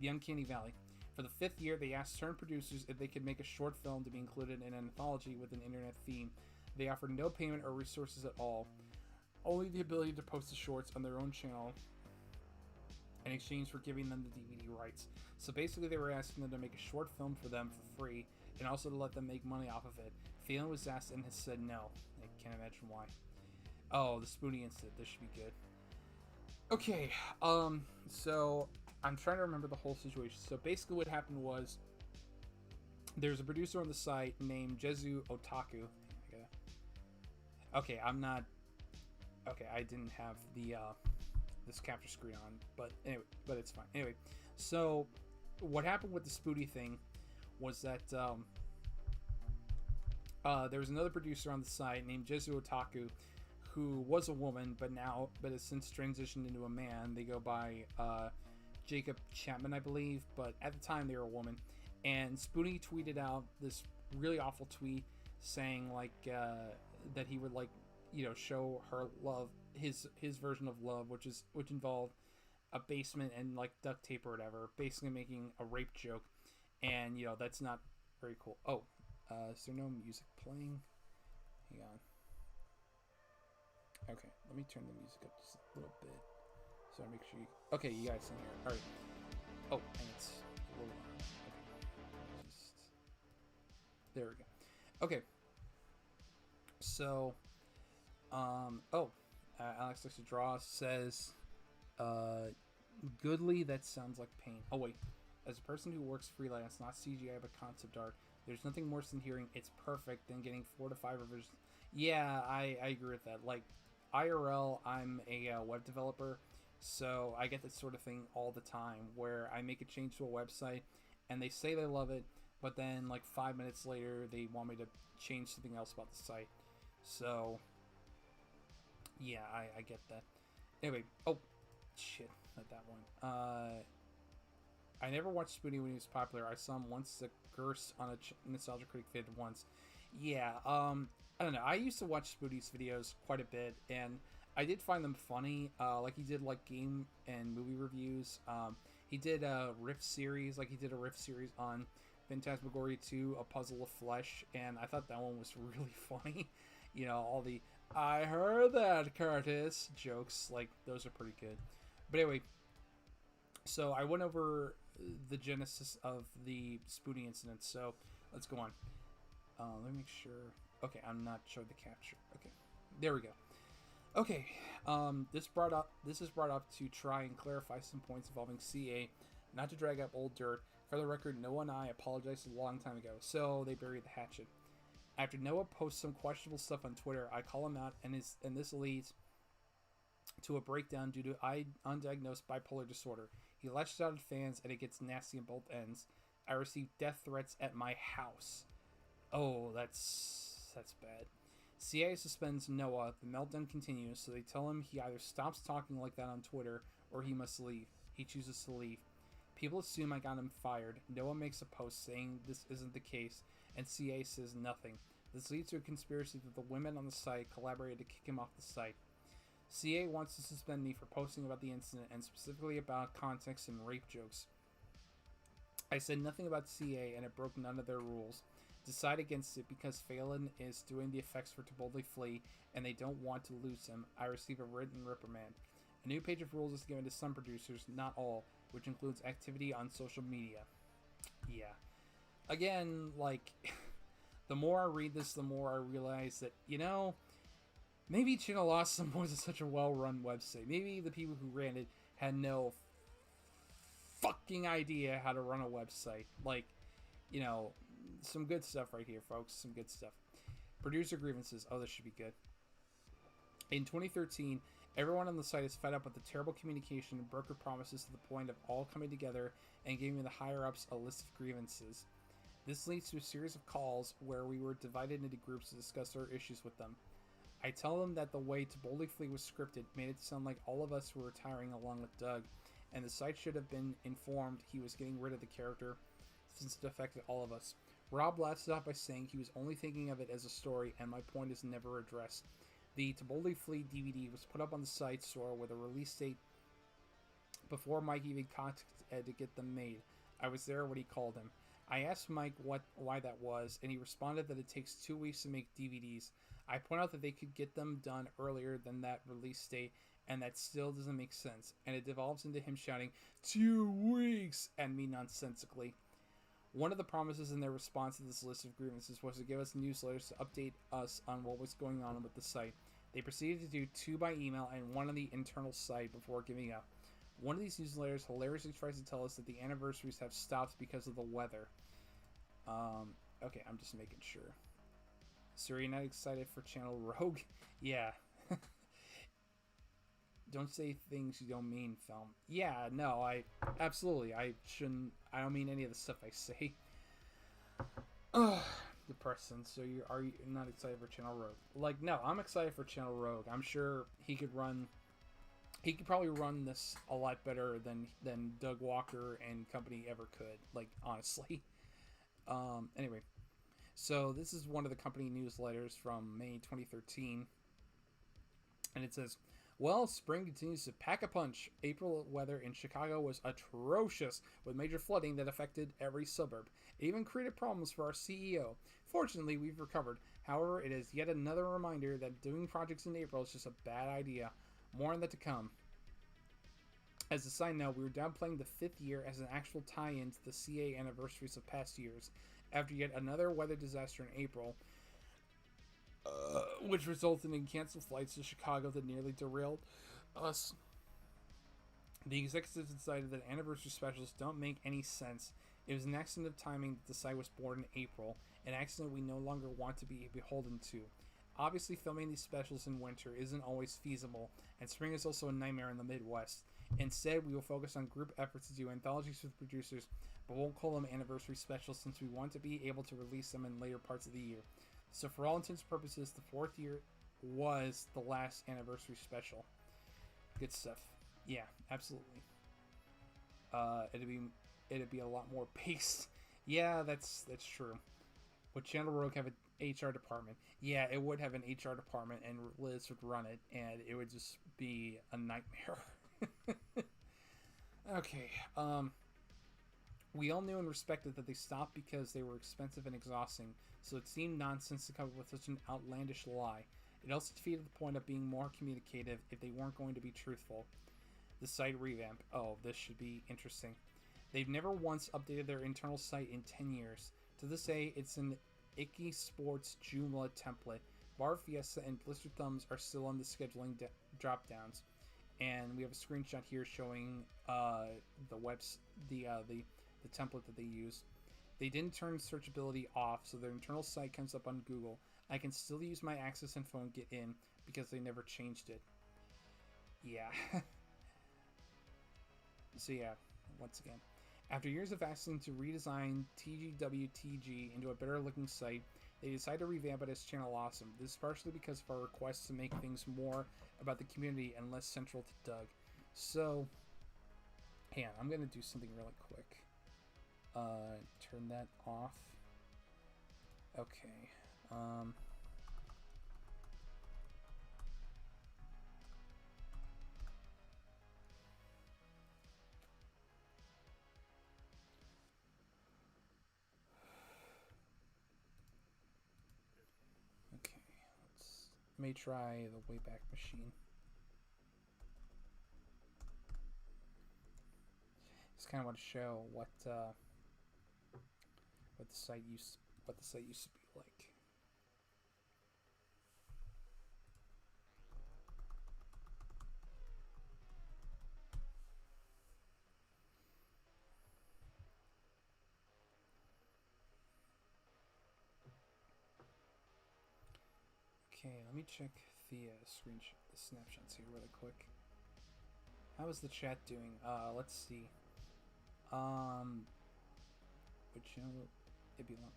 the Uncanny Valley. For the 5th year, they asked certain producers if they could make a short film to be included in an anthology with an internet theme. They offered no payment or resources at all, only the ability to post the shorts on their own channel in exchange for giving them the DVD rights. So basically, they were asking them to make a short film for them for free, and also to let them make money off of it. Phelan was asked and has said no. I can't imagine why. Oh, the Spoonie incident. This should be good. Okay, so I'm trying to remember the whole situation. So basically what happened was there's a producer on the site named Jezu Otaku. Okay, I didn't have the this capture screen on, but anyway, but it's fine. Anyway, so what happened with the Spoonie thing was that there was another producer on the site named Jezu Otaku who was a woman, but has since transitioned into a man. They go by Jacob Chapman, I believe, but at the time they were a woman. And Spoonie tweeted out this really awful tweet saying like that he would like show her love, his version of love, which involved a basement and like duct tape or whatever, basically making a rape joke, and that's not very cool. Oh, is there no music playing? Hang on. Okay, let me turn the music up just a little bit so I make sure you. Okay, you guys can hear it. All right. Oh, and it's a little. Okay. Just there we go. Okay. So, Alex likes to draw says, Goodly, that sounds like pain. Oh wait, as a person who works freelance, not CGI but concept art, there's nothing worse than hearing it's perfect than getting 4 to 5 revisions. Yeah, I agree with that. Like, IRL, I'm a web developer, so I get this sort of thing all the time where I make a change to a website and they say they love it, but then like 5 minutes later they want me to change something else about the site. So, yeah, I get that. Anyway, oh, shit, not that one. I never watched Spoonie when he was popular. I saw him once as a Gerst on a Nostalgia Critic vid once. Yeah, I don't know. I used to watch Spoonie's videos quite a bit, and I did find them funny. Like he did like game and movie reviews. He did a riff series, like he did a riff series on Phantasmagoria 2, A Puzzle of Flesh, and I thought that one was really funny. You know, all the "I heard that, Curtis" jokes, like those are pretty good. But anyway, so I went over the genesis of the Spoonie incident. So let's go on. Let me make sure. Okay, I'm not showing the capture. Okay, there we go. Okay, this is brought up to try and clarify some points involving CA, not to drag up old dirt. For the record, Noah and I apologized a long time ago, so they buried the hatchet. After Noah posts some questionable stuff on Twitter, I call him out, and this leads to a breakdown due to undiagnosed bipolar disorder. He lashes out at fans, and it gets nasty on both ends. I received death threats at my house. Oh, that's bad. CIA suspends Noah. The meltdown continues, so they tell him he either stops talking like that on Twitter or he must leave. He chooses to leave. People assume I got him fired. Noah makes a post saying this isn't the case, and CA says nothing. This leads to a conspiracy that the women on the site collaborated to kick him off the site. CA wants to suspend me for posting about the incident and specifically about context and rape jokes. I said nothing about CA and it broke none of their rules. Decide against it because Phelan is doing the effects for To Boldly Flee and they don't want to lose him. I receive a written reprimand. A new page of rules is given to some producers, not all, which includes activity on social media. Yeah. Again, like, the more I read this, the more I realize that, you know, maybe Channel Awesome wasn't such a well-run website. Maybe the people who ran it had no fucking idea how to run a website. Like, you know, some good stuff right here, folks. Some good stuff. Producer grievances. Oh, this should be good. In 2013, everyone on the site is fed up with the terrible communication and broker promises to the point of all coming together and giving the higher-ups a list of grievances. This leads to a series of calls where we were divided into groups to discuss our issues with them. I tell them that the way To Boldly Flee was scripted made it sound like all of us were retiring along with Doug, and the site should have been informed he was getting rid of the character since it affected all of us. Rob laughs it off by saying he was only thinking of it as a story, and my point is never addressed. The To Boldly Flee DVD was put up on the site store with a release date before Mike even contacted Ed to get them made. I was there when he called him. I asked Mike why that was, and he responded that it takes 2 weeks to make DVDs. I point out that they could get them done earlier than that release date, and that still doesn't make sense. And it devolves into him shouting, 2 weeks, at me nonsensically. One of the promises in their response to this list of grievances was to give us newsletters to update us on what was going on with the site. They proceeded to do 2 by email and 1 on the internal site before giving up. One of these newsletters hilariously tries to tell us that the anniversaries have stopped because of the weather. Okay, I'm just making sure. So you're not excited for Channel Rogue? Yeah. Don't say things you don't mean, film. Yeah, no, absolutely. I don't mean any of the stuff I say. Ugh, depressing. So are you not excited for Channel Rogue? Like, no, I'm excited for Channel Rogue. I'm sure he could probably run this a lot better than Doug Walker and company ever could. Like, honestly. Anyway, so this is one of the company newsletters from May 2013, and it says, well, spring continues to pack a punch. April weather in Chicago was atrocious, with major flooding that affected every suburb. It even created problems for our CEO. Fortunately, we've recovered. However, it is yet another reminder that doing projects in April is just a bad idea. More on that to come. As a side note, we were downplaying the 5th year as an actual tie-in to the CA anniversaries of past years, after yet another weather disaster in April, which resulted in canceled flights to Chicago that nearly derailed us. The executives decided that anniversary specials don't make any sense. It was an accident of timing that the site was born in April, an accident we no longer want to be beholden to. Obviously, filming these specials in winter isn't always feasible, and spring is also a nightmare in the Midwest. Instead, we will focus on group efforts to do anthologies with producers, but won't call them anniversary specials since we want to be able to release them in later parts of the year. So for all intents and purposes, the 4th year was the last anniversary special. Good stuff. Yeah, absolutely. It'd be a lot more based. Yeah, that's true. Would Channel Rogue have an HR department? Yeah, it would have an HR department, and Liz would run it, and it would just be a nightmare. Okay. We all knew and respected that they stopped because they were expensive and exhausting, so it seemed nonsense to come up with such an outlandish lie. It also defeated the point of being more communicative if they weren't going to be truthful. The site revamp. Oh, this should be interesting. They've never once updated their internal site in 10 years. To this day, it's an Icky Sports Joomla template. Bar Fiesta and Blister Thumbs are still on the scheduling drop downs. And we have a screenshot here showing the template that they use. They didn't turn searchability off, so their internal site comes up on Google. I can still use my access info and get in because they never changed it. Yeah. So yeah, once again, after years of asking to redesign TGWTG into a better looking site, they decided to revamp it as Channel Awesome. This is partially because of our request to make things more about the community and less central to Doug. So, hang on, I'm going to do something really quick. Turn that off. Okay. Okay, let me try the Wayback Machine. Just kind of want to show what the site used to be like. Okay, let me check the the snapshots here really quick. How is the chat doing? Let's see. Which channel? It'd be long.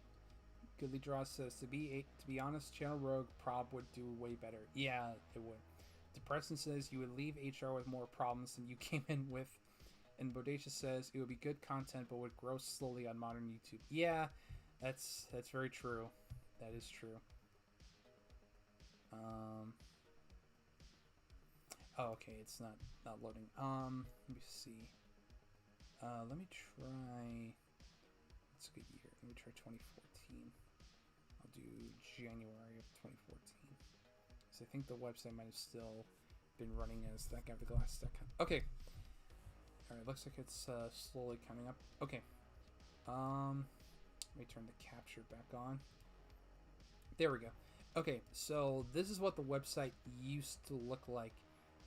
Goodly Draw says to be honest, Channel Rogue prob would do way better. Yeah, it would. Depression says you would leave HR with more problems than you came in with. And Bodacious says it would be good content but would grow slowly on modern YouTube. Yeah, that's very true. That is true. Oh, okay, it's not loading. Let me see. Let me try. What's a good year? Let me try 2014. I'll do January of 2014. So I think the website might have still been running as that guy with the glass. Okay. All right, looks like it's slowly coming up. Okay. Let me turn the capture back on. There we go. Okay, so this is what the website used to look like.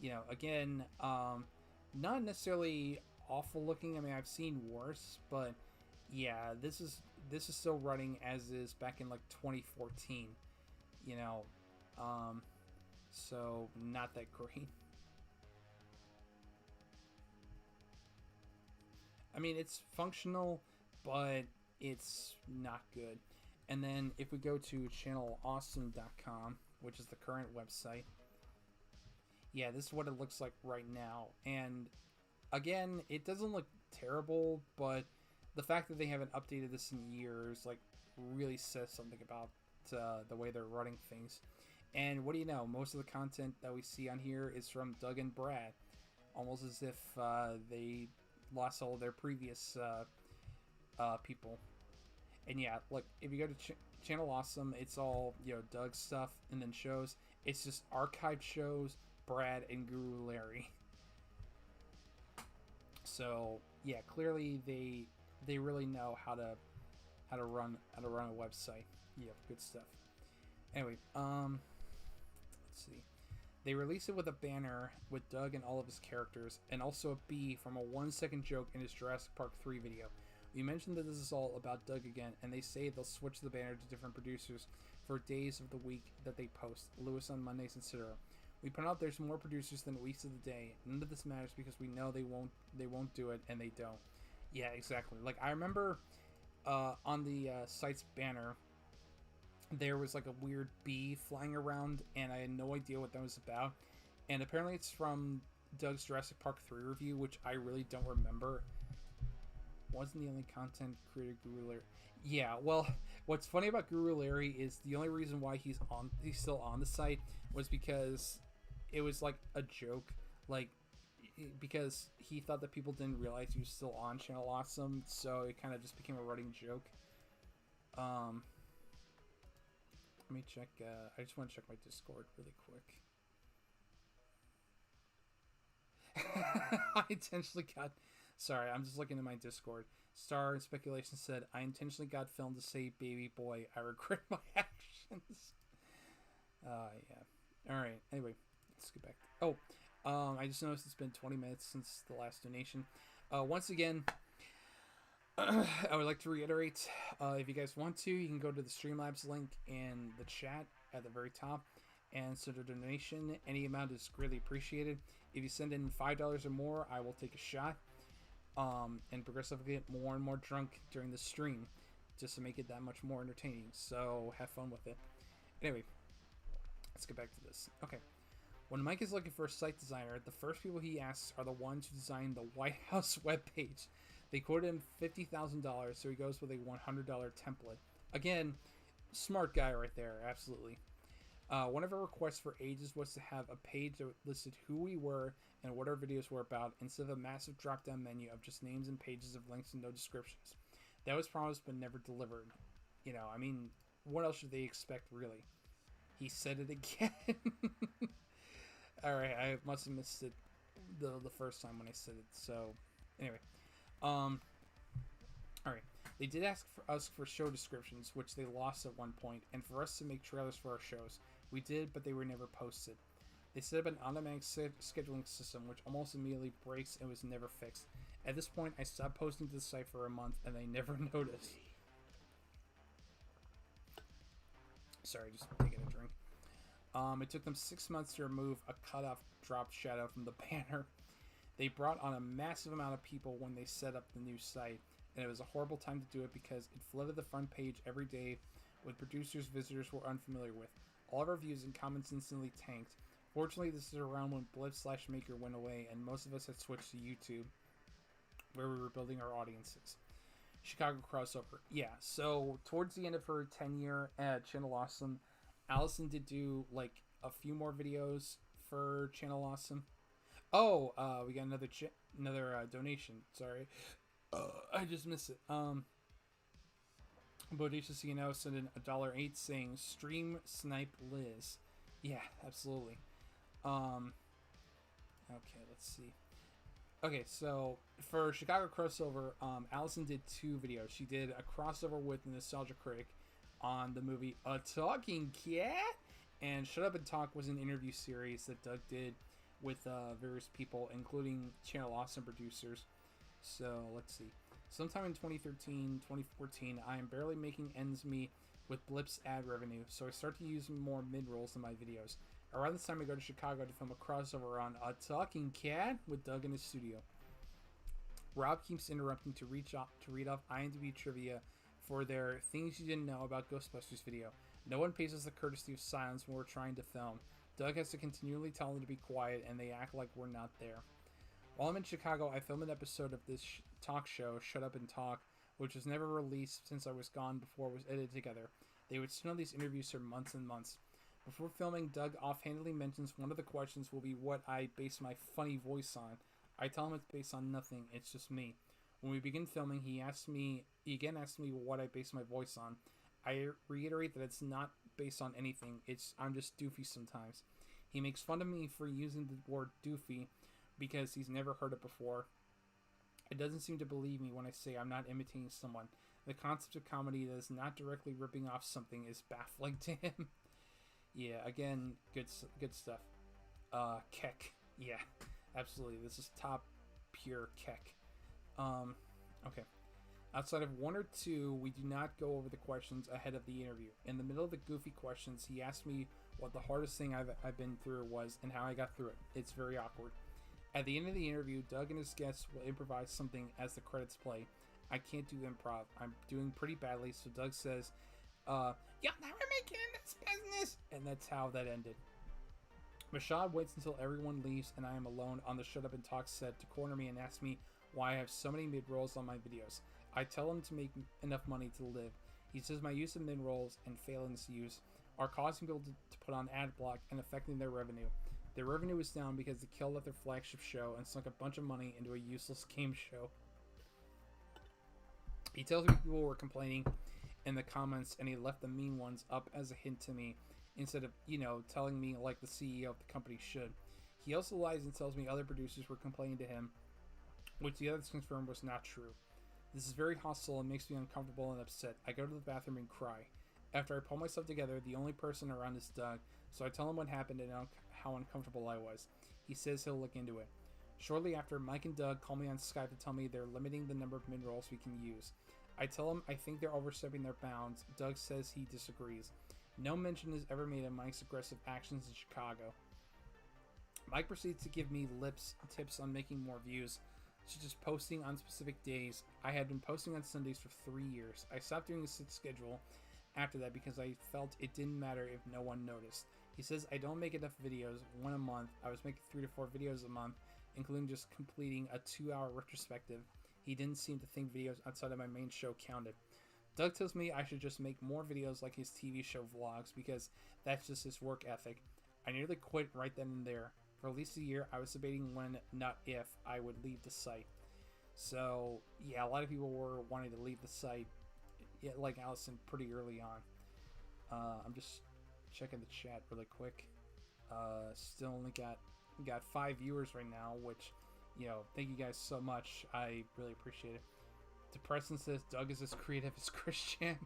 You know, again, not necessarily awful looking. I mean, I've seen worse, but yeah, this is still running as is back in like 2014. You know, so not that great. I mean, it's functional, but it's not good. And then if we go to channelawesome.com, which is the current website, yeah, this is what it looks like right now. And again, it doesn't look terrible, but the fact that they haven't updated this in years, like, really says something about the way they're running things. And what do you know? Most of the content that we see on here is from Doug and Brad, almost as if they lost all of their previous people. And yeah, look, if you go to Channel Awesome, it's all, you know, Doug stuff and then shows. It's just archived shows, Brad and Guru Larry. So yeah, clearly they really know how to run a website. Yeah, good stuff. Anyway, let's see. They released it with a banner with Doug and all of his characters, and also a bee from a 1-second joke in his Jurassic Park 3 video. We mentioned that this is all about Doug again, and they say they'll switch the banner to different producers for days of the week that they post. Lewis on Mondays, etc. We point out there's more producers than weeks of the day. None of this matters because we know they won't do it, and they don't. Yeah, exactly. Like, I remember on the site's banner, there was like a weird bee flying around, and I had no idea what that was about. And apparently, it's from Doug's Jurassic Park 3 review, which I really don't remember. Wasn't the only content creator Guru Larry? Yeah, well, what's funny about Guru Larry is the only reason why he's still on the site was because it was like a joke, like because he thought that people didn't realize he was still on Channel Awesome, so it kind of just became a running joke. Let me check. I just want to check my Discord really quick. I intentionally got. Sorry, I'm just looking at my Discord. Star Speculation said, I intentionally got filmed to say baby boy. I regret my actions. Yeah. Alright, anyway, let's get back. I just noticed it's been 20 minutes since the last donation. Once again, I would like to reiterate, if you guys want to, you can go to the Streamlabs link in the chat at the very top and send a donation. Any amount is greatly appreciated. If you send in $5 or more, I will take a shot. And progressively get more and more drunk during the stream just to make it that much more entertaining. So have fun with it. Anyway, let's get back to this. Okay. When Mike is looking for a site designer, the first people he asks are the ones who designed the White House webpage. They quoted him $50,000, so he goes with a $100 template. Again, smart guy right there, absolutely. One of our requests for ages was to have a page that listed who we were and what our videos were about, instead of a massive drop-down menu of just names and pages of links and no descriptions. That was promised but never delivered. You know, I mean, what else should they expect, really? He said it again. Alright, I must have missed it the first time when I said it, so... Anyway. Alright. They did ask for us for show descriptions, which they lost at one point, and for us to make trailers for our shows. We did, but they were never posted. They set up an automatic scheduling system, which almost immediately breaks and was never fixed. At this point, I stopped posting to the site for a month, and they never noticed. Sorry, just taking a drink. It took them 6 months to remove a cutoff drop shadow from the banner. They brought on a massive amount of people when they set up the new site, and it was a horrible time to do it because it flooded the front page every day with producers visitors were unfamiliar with. All of our views and comments instantly tanked. Fortunately, this is around when Blip/Maker went away, and most of us had switched to YouTube, where we were building our audiences. Chicago crossover. Yeah, so towards the end of her tenure at Channel Awesome, Allison did do, like, a few more videos for Channel Awesome. Oh, we got another donation. Sorry. I just missed it. Bodacious CNO sent in $1.08 saying, stream snipe Liz. Yeah, absolutely. Okay, let's see. Okay, so for Chicago crossover, Allison did 2 videos. She did a crossover with Nostalgia Critic on the movie A Talking Cat, and Shut Up and Talk was an interview series that Doug did with various people, including Channel Awesome producers. So let's see. Sometime in 2013, 2014, I am barely making ends meet with Blip's ad revenue, so I start to use more mid-rolls in my videos. Around this time, I go to Chicago to film a crossover on A Talking Cat with Doug in his studio. Rob keeps interrupting to read off IMDb trivia for their Things You Didn't Know About Ghostbusters video. No one pays us the courtesy of silence when we're trying to film. Doug has to continually tell them to be quiet, and they act like we're not there. While I'm in Chicago, I filmed an episode of this talk show, Shut Up and Talk, which was never released since I was gone before it was edited together. They would sit on these interviews for months and months. Before filming, Doug offhandedly mentions one of the questions will be what I base my funny voice on. I tell him it's based on nothing, it's just me. When we begin filming, he again asks me what I base my voice on. I reiterate that it's not based on anything, I'm just doofy sometimes. He makes fun of me for using the word doofy because he's never heard it before. It doesn't seem to believe me when I say I'm not imitating someone. The concept of comedy that is not directly ripping off something is baffling to him. Yeah, again, good stuff. Keck. Yeah, absolutely. This is top pure Keck. Okay. Outside of 1 or 2, we do not go over the questions ahead of the interview. In the middle of the goofy questions, he asked me what the hardest thing I've been through was and how I got through it. It's very awkward. At the end of the interview, Doug and his guests will improvise something as the credits play. I can't do improv. I'm doing pretty badly, so Doug says, You'll never make it in this business! And that's how that ended. Mashad waits until everyone leaves and I am alone on the Shut Up and Talk set to corner me and ask me why I have so many mid-rolls on my videos. I tell him to make enough money to live. He says my use of mid-rolls and Phelan's use are causing people to put on ad block and affecting their revenue. Their revenue is down because they killed off their flagship show and sunk a bunch of money into a useless game show. He tells me people were complaining in the comments and he left the mean ones up as a hint to me instead of, telling me like the CEO of the company should. He also lies and tells me other producers were complaining to him, which the others confirmed was not true. This is very hostile and makes me uncomfortable and upset. I go to the bathroom and cry. After I pull myself together, the only person around is Doug, so I tell him what happened and how uncomfortable I was. He says he'll look into it. Shortly after, Mike and Doug call me on Skype to tell me they're limiting the number of mid-rolls we can use. I tell him I think they're overstepping their bounds. Doug says he disagrees. No mention is ever made of Mike's aggressive actions in Chicago. Mike proceeds to give me tips on making more views, such as posting on specific days. I had been posting on Sundays for 3 years. I stopped doing a set schedule after that because I felt it didn't matter if no one noticed. He says I don't make enough videos, one a month. I was making 3 to 4 videos a month, including just completing a 2-hour retrospective. He didn't seem to think videos outside of my main show counted. Doug tells me I should just make more videos like his TV show vlogs because that's just his work ethic. I nearly quit right then and there. For at least a year, I was debating when, not if, I would leave the site. So, yeah, a lot of people were wanting to leave the site, like Allison, pretty early on. I'm just checking the chat really quick. Still only got 5 viewers right now, which, thank you guys so much. I really appreciate it. Depression says Doug is as creative as Christian.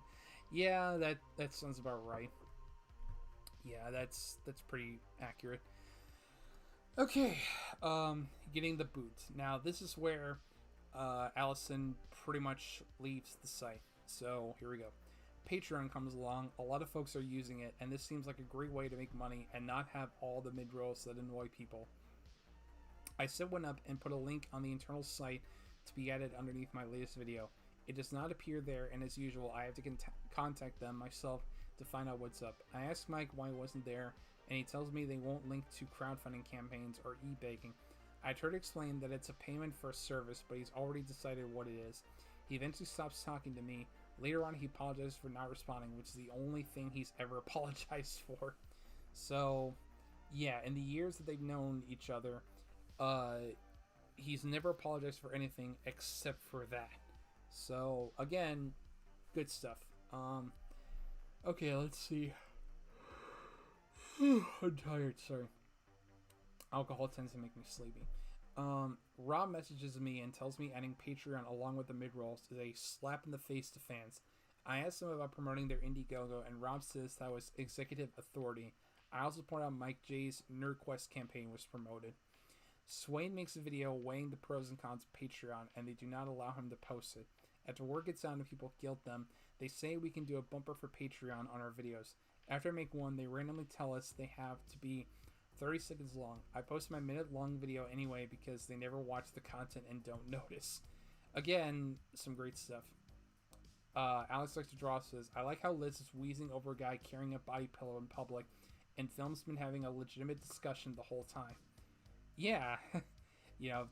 Yeah, that sounds about right. Yeah, that's pretty accurate. Okay, getting the boot. Now, this is where Allison pretty much leaves the site. So, here we go. Patreon comes along. A lot of folks are using it, and this seems like a great way to make money and not have all the mid-rolls that annoy people. I set one up and put a link on the internal site to be added underneath my latest video. It does not appear there, and as usual, I have to contact them myself to find out what's up. I asked Mike why he wasn't there, and he tells me they won't link to crowdfunding campaigns or e-baking. I try to explain that it's a payment for a service, but he's already decided what it is. He eventually stops talking to me. Later on, he apologizes for not responding, which is the only thing he's ever apologized for. So, yeah, in the years that they've known each other, he's never apologized for anything except for that. So, again, good stuff. Okay, let's see. I'm tired, sorry. Alcohol tends to make me sleepy. Rob messages me and tells me adding Patreon along with the mid-rolls is a slap in the face to fans. I asked him about promoting their Indiegogo, and Rob says that was executive authority. I also point out Mike J's NerdQuest campaign was promoted. Swain makes a video weighing the pros and cons of Patreon, and they do not allow him to post it. After word gets out and people guilt them, they say we can do a bumper for Patreon on our videos. After I make one, they randomly tell us they have to be 30 seconds long. I post my minute-long video anyway because they never watch the content and don't notice. Again, some great stuff. Alex Likes to Draw says, I like how Liz is wheezing over a guy carrying a body pillow in public, and Film's been having a legitimate discussion the whole time. Yeah,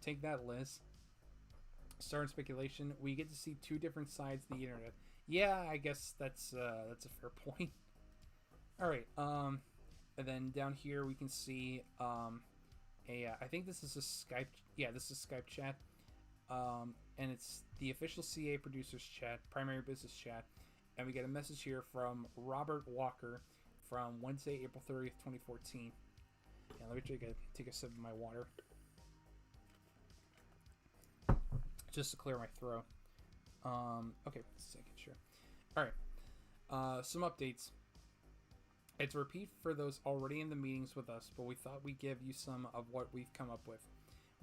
take that, Liz. Starting speculation, we get to see 2 different sides of the internet. Yeah, I guess that's a fair point. All right, and then down here we can see I think this is a Skype. Yeah, this is Skype chat, and it's the official CA producers chat, primary business chat, and we get a message here from Robert Walker from Wednesday, April 30th, 2014. Yeah, let me take a sip of my water. Just to clear my throat. Okay, second, sure. Alright. Some updates. It's a repeat for those already in the meetings with us, but we thought we'd give you some of what we've come up with.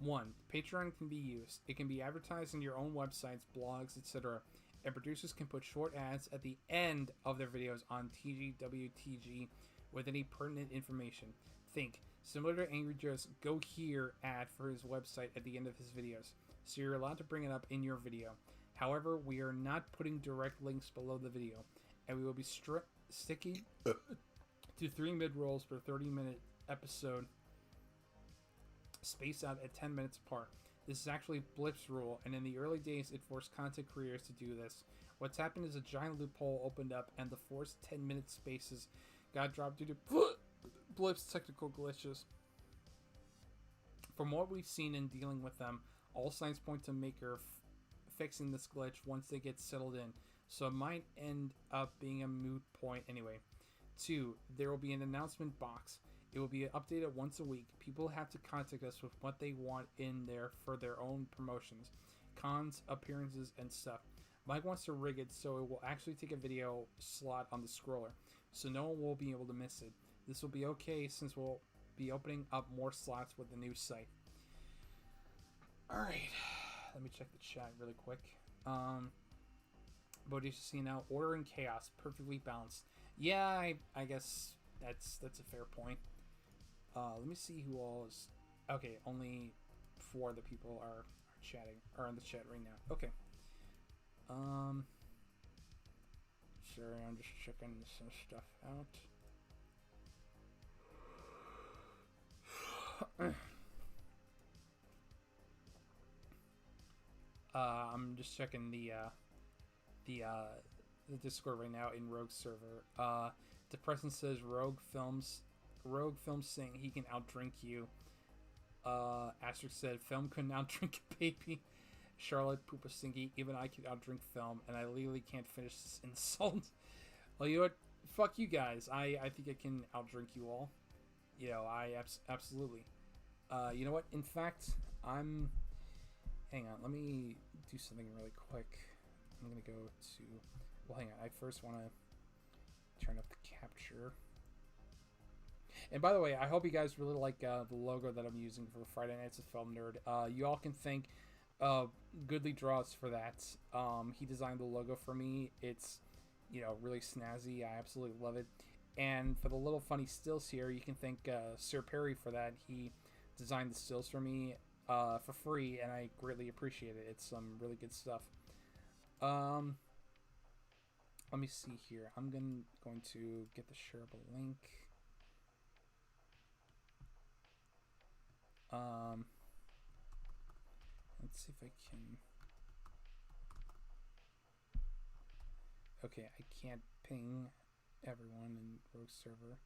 1. Patreon can be used. It can be advertised on your own websites, blogs, etc., and producers can put short ads at the end of their videos on TGWTG with any pertinent information. Think, similar to Angry Joe's Go Here ad for his website at the end of his videos, so you're allowed to bring it up in your video. However, we are not putting direct links below the video. and we will be sticking to 3 mid-rolls per 30-minute episode, spaced out at 10 minutes apart. This is actually Blip's rule, and in the early days, it forced content creators to do this. What's happened is a giant loophole opened up, and the forced 10-minute spaces got dropped due to Blip's technical glitches. From what we've seen in dealing with them, all signs point to Maker fixing this glitch once they get settled in, so it might end up being a moot point anyway. 2. There will be an announcement box. It will be updated once a week. People have to contact us with what they want in there for their own promotions, cons, appearances, and stuff. Mike wants to rig it so it will actually take a video slot on the scroller, so no one will be able to miss it. This will be okay since we'll be opening up more slots with the new site. Alright, let me check the chat really quick. But you see now, order and chaos, perfectly balanced. Yeah, I guess that's a fair point. Let me see who all is. Okay, only 4 of the people are chatting, are in the chat right now. Okay. Sorry, I'm just checking some stuff out. I'm just checking the Discord right now in Rogue's server. Depressant says Rogue Films saying he can outdrink you. Asterisk said Film couldn't outdrink a baby. Charlotte Pupastinky, even I could outdrink Film, and I legally can't finish this insult. Well, you know what? Fuck you guys. I think I can outdrink you all. You know, absolutely. You know what? In fact, hang on, let me do something really quick. I'm gonna go to... Well, hang on. I first want to turn up the capture. And by the way, I hope you guys really like the logo that I'm using for Friday Nights with FilmNerd. You all can thank Goodly Draws for that. He designed the logo for me. It's, you know, really snazzy. I absolutely love it. And for the little funny stills here, you can thank Sir Perry for that. He designed the stills for me for free, and I greatly appreciate it. It's some really good stuff. Let me see here. I'm going to get the shareable link. Let's see if I can... Okay, I can't ping everyone in Rogue server.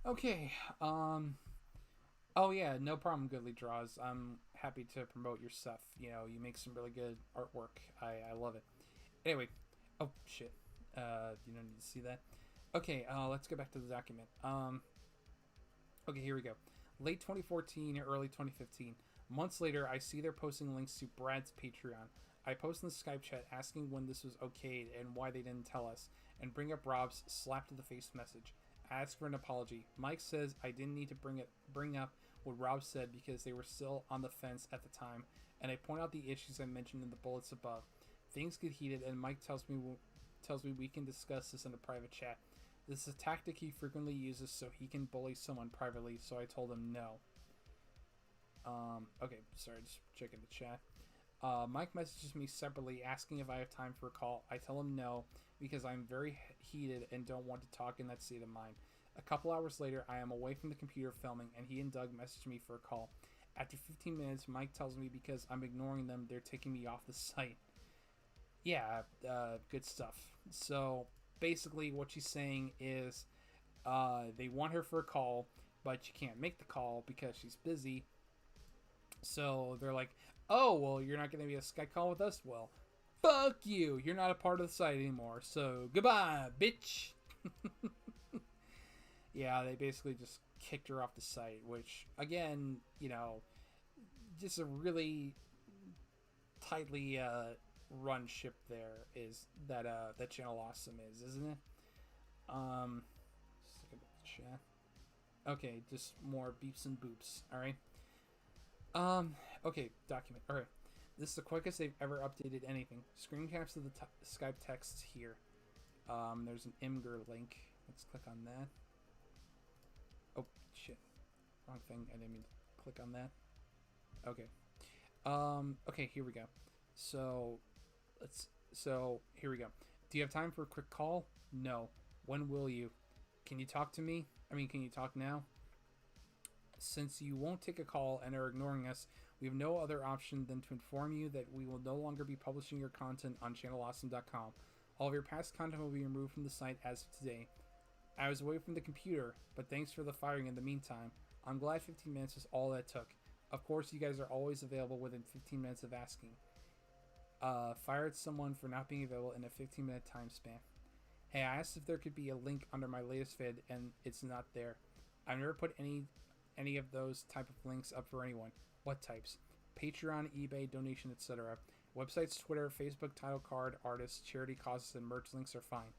Okay, oh yeah, no problem, Goodly Draws. I'm happy to promote your stuff. You know, you make some really good artwork. I love it. Anyway, oh shit. You don't need to see that. Okay, let's go back to the document. Okay, here we go. Late 2014, early 2015. Months later, I see they're posting links to Brad's Patreon. I post in the Skype chat asking when this was okayed and why they didn't tell us, and bring up Rob's slap to the face message. I ask for an apology. Mike says I didn't need to bring up what Rob said because they were still on the fence at the time, and I point out the issues I mentioned in the bullets above. Things get heated, and Mike tells me we can discuss this in a private chat. This is a tactic he frequently uses so he can bully someone privately, so I told him no. Okay, sorry, just checking the chat. Mike messages me separately asking if I have time for a call. I tell him no, because I'm very heated and don't want to talk in that state of mind. A couple hours later, I am away from the computer filming, and he and Doug message me for a call. After 15 minutes, Mike tells me because I'm ignoring them, they're taking me off the site. Yeah, good stuff. So, basically what she's saying is they want her for a call, but she can't make the call because she's busy. So, they're like, oh, well, you're not going to be a Skype call with us? Well, fuck you. You're not a part of the site anymore. So, goodbye, bitch. Yeah, they basically just kicked her off the site, which, again, you know, just a really tightly run ship there is that that Channel Awesome is, isn't it? Just look at the chat. Okay, just more beeps and boops, alright? Okay, document. Alright. This is the quickest they've ever updated anything. Screen caps of the Skype text here. There's an Imgur link. Let's click on that. Oh, shit. Wrong thing. I didn't mean to click on that. Okay. Okay, here we go. So, here we go. Do you have time for a quick call? No. When will you? Can you talk to me? Can you talk now? Since you won't take a call and are ignoring us, we have no other option than to inform you that we will no longer be publishing your content on channelawesome.com. All of your past content will be removed from the site as of today. I was away from the computer, but thanks for the firing in the meantime. I'm glad 15 minutes is all that took. Of course, you guys are always available within 15 minutes of asking. Fired someone for not being available in a 15-minute time span. Hey, I asked if there could be a link under my latest vid, and it's not there. I've never put any of those type of links up for anyone. What types? Patreon, eBay, donation, etc. Websites, Twitter, Facebook, title card, artists, charity causes, and merch links are fine.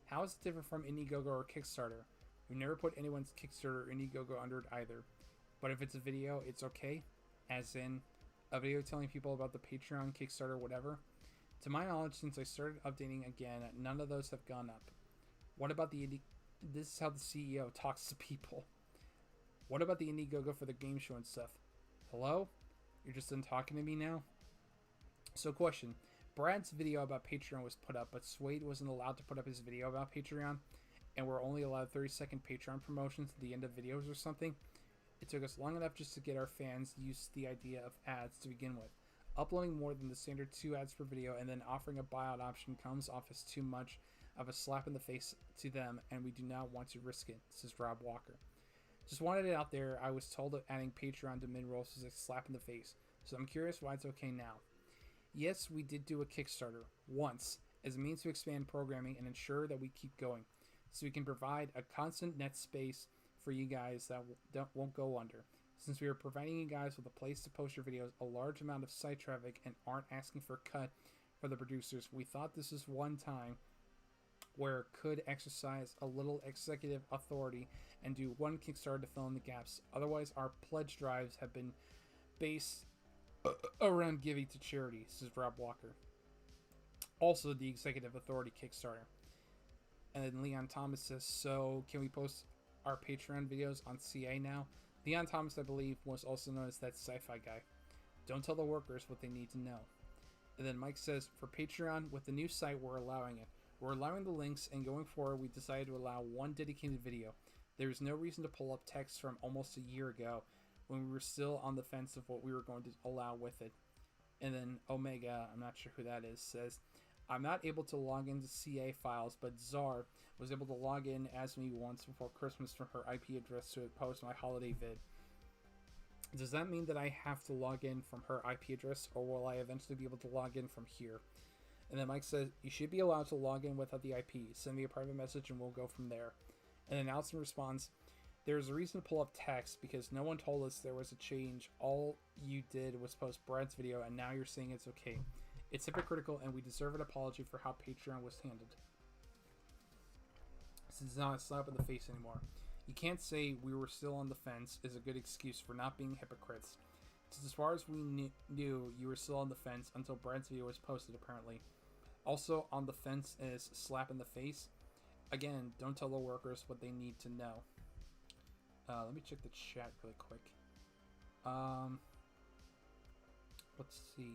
How is it different from Indiegogo or Kickstarter? We've never put anyone's Kickstarter or Indiegogo under it either. But if it's a video, it's okay. As in, a video telling people about the Patreon, Kickstarter, whatever. To my knowledge, since I started updating again, none of those have gone up. What about the This is how the CEO talks to people. What about the Indiegogo for the game show and stuff? Hello? You're just done talking to me now? So question. Brad's video about Patreon was put up, but Suede wasn't allowed to put up his video about Patreon, and we're only allowed 30-second Patreon promotions at the end of videos or something. It took us long enough just to get our fans used to the idea of ads to begin with. Uploading more than the standard 2 ads per video and then offering a buyout option comes off as too much of a slap in the face to them, and we do not want to risk it, says Rob Walker. Just wanted it out there. I was told that adding Patreon to mid-rolls was a slap in the face, so I'm curious why it's okay now. Yes, we did do a Kickstarter, once, as a means to expand programming and ensure that we keep going, so we can provide a constant net space for you guys that won't go under. Since we are providing you guys with a place to post your videos, a large amount of site traffic, and aren't asking for a cut for the producers, we thought this is one time where it could exercise a little executive authority and do one Kickstarter to fill in the gaps. Otherwise, our pledge drives have been based around giving to charity, says Rob Walker. Also, the executive authority Kickstarter. And then Leon Thomas says, so can we post our Patreon videos on CA now? Leon Thomas, I believe, was also known as that sci-fi guy. Don't tell the workers what they need to know. And then Mike says, for Patreon, with the new site, we're allowing it. We're allowing the links, and going forward, we decided to allow one dedicated video. There is no reason to pull up text from almost a year ago when we were still on the fence of what we were going to allow with it. And then Omega, I'm not sure who that is, says, I'm not able to log into CA files, but Czar was able to log in as me once before Christmas from her IP address to post my holiday vid. Does that mean that I have to log in from her IP address, or will I eventually be able to log in from here? And then Mike says, you should be allowed to log in without the IP. Send me a private message and we'll go from there. And then Allison responds, there's a reason to pull up text because no one told us there was a change. All you did was post Brad's video and now you're saying it's okay. It's hypocritical and we deserve an apology for how Patreon was handled. Since it's not a slap in the face anymore. You can't say we were still on the fence is a good excuse for not being hypocrites. Since as far as we knew, you were still on the fence until Brad's video was posted apparently. Also on the fence is slap in the face. Again, don't tell the workers what they need to know. Let me check the chat really quick. Let's see.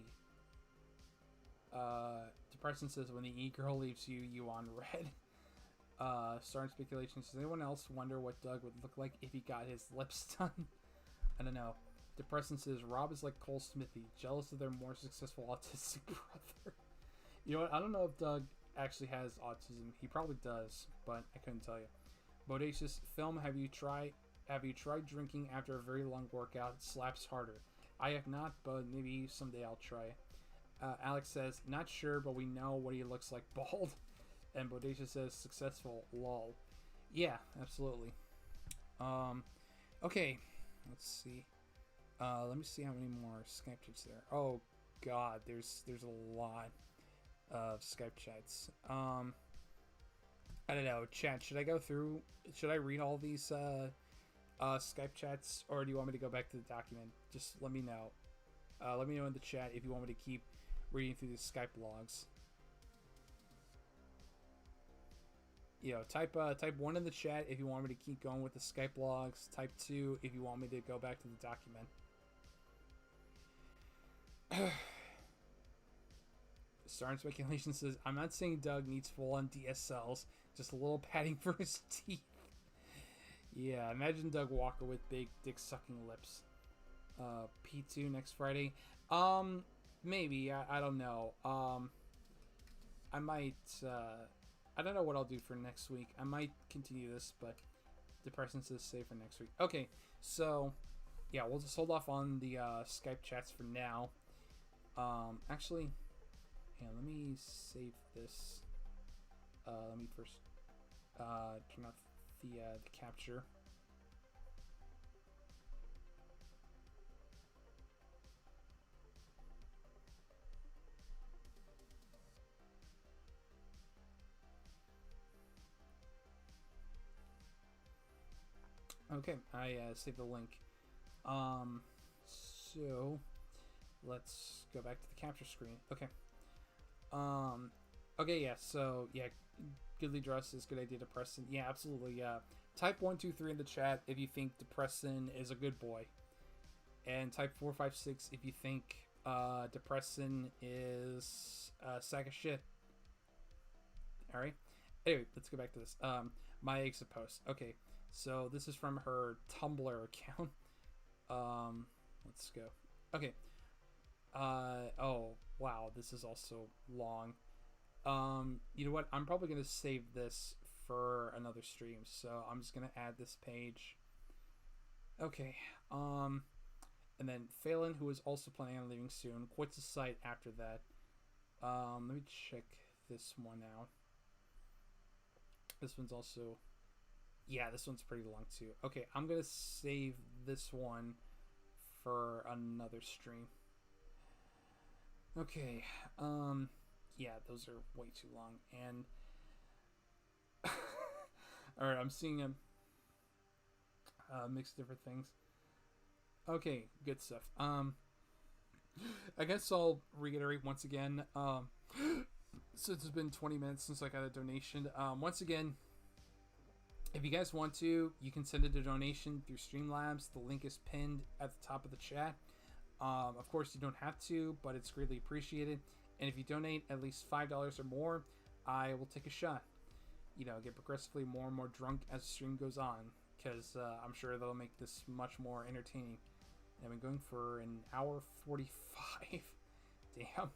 Depression says, when the e-girl leaves you, you on red. Starting speculations. Does anyone else wonder what Doug would look like if he got his lips done? I don't know. Depression says, Rob is like Cole Smithy, jealous of their more successful autistic brother. You know what? I don't know if Doug actually has autism. He probably does, but I couldn't tell you. Bodacious Film, have you tried drinking after a very long workout? It slaps harder. I have not, but maybe someday I'll try. Alex says, not sure, but we know what he looks like bald. And Bodacious says, successful, lol. Yeah, absolutely. Okay, let's see. Let me see how many more Skype chats there. Oh God, there's a lot of Skype chats. I don't know, chat. Should I go through? Should I read all these Skype chats, or do you want me to go back to the document? Just let me know. Let me know in the chat if you want me to keep reading through the Skype logs. type 1 in the chat if you want me to keep going with the Skype logs. Type 2 if you want me to go back to the document. Starring Speculation says, I'm not saying Doug needs full-on DSLs, just a little padding for his teeth. Yeah, imagine Doug Walker with big dick-sucking lips. P2 next Friday. Maybe. I don't know. I might, I don't know what I'll do for next week. I might continue this, but Depression says save for next week. Okay, so, yeah, we'll just hold off on the Skype chats for now. Actually, yeah, let me save this. Let me first turn off the capture. Okay, I saved the link. So let's go back to the capture screen. Okay. Okay, yeah, so, yeah, Goodly Dress is good idea, Depression. Yeah, absolutely, yeah. Type 1, 2, 3 in the chat if you think Depression is a good boy. And type 4, 5, 6 if you think Depression is a sack of shit. Alright? Anyway, let's go back to this. My Exit post. Okay, so this is from her Tumblr account. Let's go. Okay. Oh, wow, this is also long. You know what? I'm probably going to save this for another stream, so I'm just going to add this page. Okay, and then Phelan, who is also planning on leaving soon, quits the site after that. Let me check this one out. This one's also... Yeah, this one's pretty long too. Okay, I'm going to save this one for another stream. Okay, yeah, those are way too long, and alright, I'm seeing a mix of different things. Okay, good stuff. I guess I'll reiterate once again, since it's been 20 minutes since I got a donation, once again, if you guys want to, you can send it a donation through Streamlabs. The link is pinned at the top of the chat. Of course, you don't have to, but it's greatly appreciated. And if you donate at least $5 or more, I will take a shot. You know, get progressively more and more drunk as the stream goes on, because I'm sure that'll make this much more entertaining. And I've been going for an hour 45. Damn.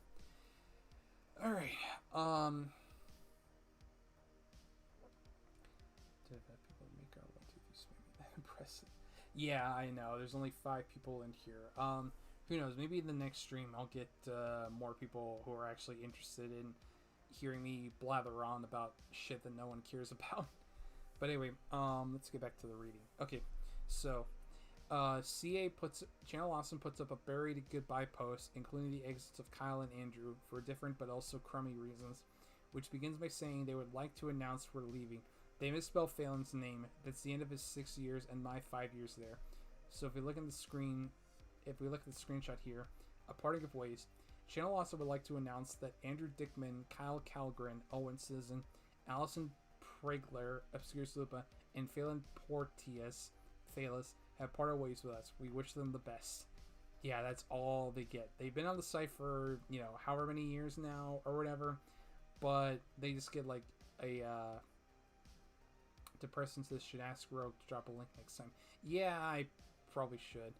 All right. People make our 1, 2, 3 spammy. Impressive. Yeah, I know. There's only 5 people in here. Who knows? Maybe in the next stream I'll get more people who are actually interested in hearing me blather on about shit that no one cares about. But anyway, let's get back to the reading. Okay, so Channel Awesome puts up a buried goodbye post, including the exits of Kyle and Andrew for different but also crummy reasons, which begins by saying they would like to announce we're leaving. They misspell Phelan's name. That's the end of his 6 years and my 5 years there. So if we look at the screen, if we look at the screenshot here, a parting of ways. Channel also would like to announce that Andrew Dickman, Kyle Calgren, Owen Sisson, Allison Pregler, Obscure Slupa, and Phelan Portius, Phalis, have parted ways with us. We wish them the best. Yeah, that's all they get. They've been on the site for, you know, however many years now, or whatever, but they just get, like, a, Depression says, should ask Rogue to drop a link next time. Yeah, I probably should.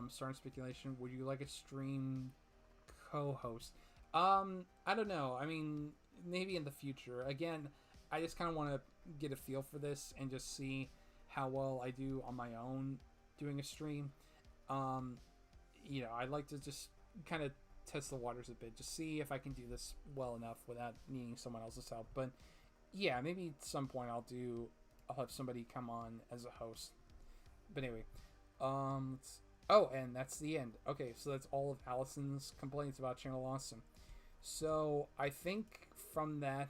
Starting Speculation, would you like a stream co-host? I don't know. I mean, maybe in the future. Again, I just kind of want to get a feel for this and just see how well I do on my own doing a stream. You know, I'd like to just kind of test the waters a bit, just see if I can do this well enough without needing someone else's help. But yeah, maybe at some point I'll have somebody come on as a host. But anyway, oh, and that's the end. Okay, so that's all of Allison's complaints about Channel Awesome. So I think from that,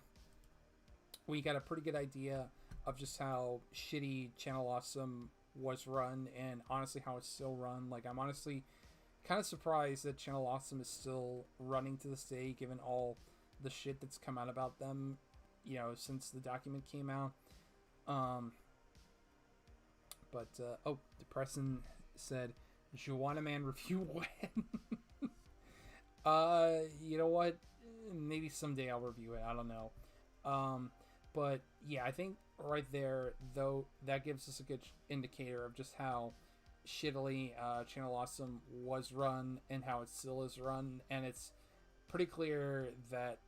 we got a pretty good idea of just how shitty Channel Awesome was run, and honestly how it's still run. Like, I'm honestly kind of surprised that Channel Awesome is still running to this day, given all the shit that's come out about them since the document came out. Um, but Depression said, Joanna Man review when? You know what? Maybe someday I'll review it. I don't know. But yeah, I think right there, though, that gives us a good indicator of just how shittily Channel Awesome was run and how it still is run. And it's pretty clear that,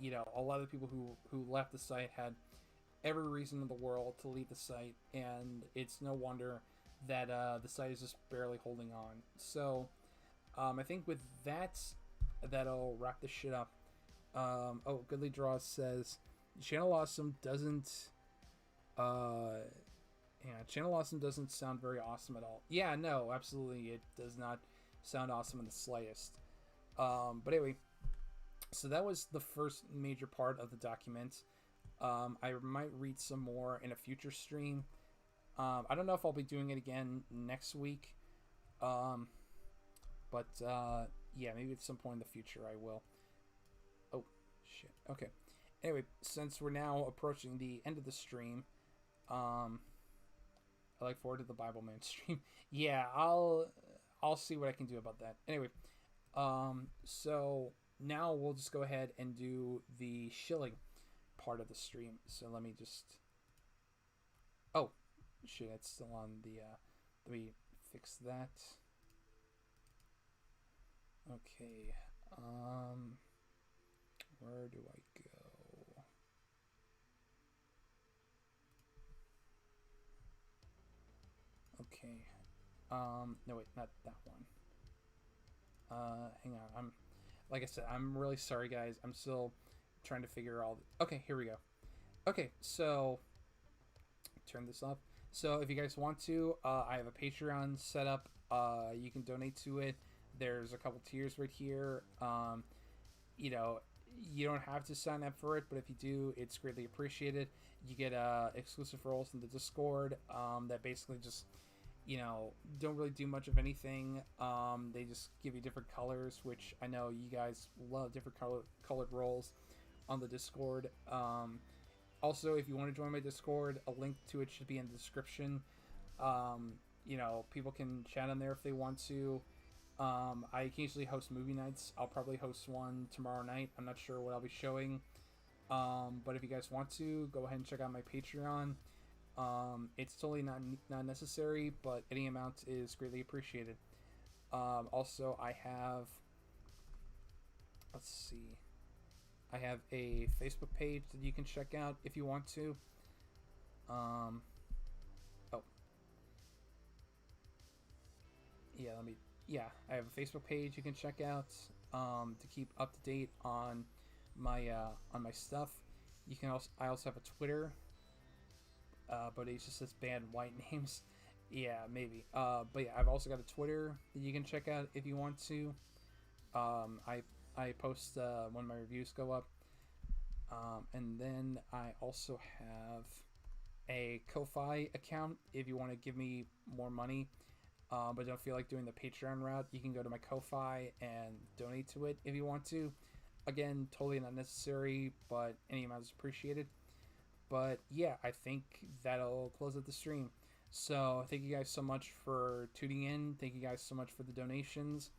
a lot of the people who left the site had every reason in the world to leave the site. And it's no wonder that the site is just barely holding on. So I think with that, that'll wrap this shit up. Goodly Draws says Channel Awesome doesn't Channel Awesome doesn't sound very awesome at all. Yeah, no, absolutely, it does not sound awesome in the slightest. But anyway, so that was the first major part of the document. I might read some more in a future stream. I don't know if I'll be doing it again next week. But yeah, maybe at some point in the future I will. Oh, shit. Okay. Anyway, since we're now approaching the end of the stream, I look forward to the Bible Man stream. Yeah, I'll see what I can do about that. Anyway, so now we'll just go ahead and do the shilling part of the stream. So let me just... Oh, shit, it's still on the... let me fix that. Okay, where do I go? Okay, no wait, not that one. Hang on, like I said, I'm really sorry guys, I'm still trying to figure all okay, here we go. Okay, so, turn this off. So if you guys want to, I have a Patreon set up, you can donate to it. There's a couple tiers right here. You don't have to sign up for it, but if you do, it's greatly appreciated. You get exclusive roles in the Discord that basically just, don't really do much of anything. They just give you different colors, which I know you guys love different colored roles on the Discord. Also, if you want to join my Discord, a link to it should be in the description. People can chat on there if they want to. I occasionally host movie nights. I'll probably host one tomorrow night. I'm not sure what I'll be showing. But if you guys want to, go ahead and check out my Patreon. It's totally not necessary, but any amount is greatly appreciated. Also, I have... Let's see. I have a Facebook page that you can check out if you want to. I have a Facebook page you can check out to keep up to date on my stuff. You can I also have a Twitter, but it just says banned white names. Yeah, maybe. But yeah, I've also got a Twitter that you can check out if you want to. I post when my reviews go up, and then I also have a Ko-Fi account if you want to give me more money. But don't feel like doing the Patreon route, you can go to my Ko-Fi and donate to it if you want to. Again, totally not necessary, but any amount is appreciated. But yeah, I think that'll close out the stream. So thank you guys so much for tuning in. Thank you guys so much for the donations.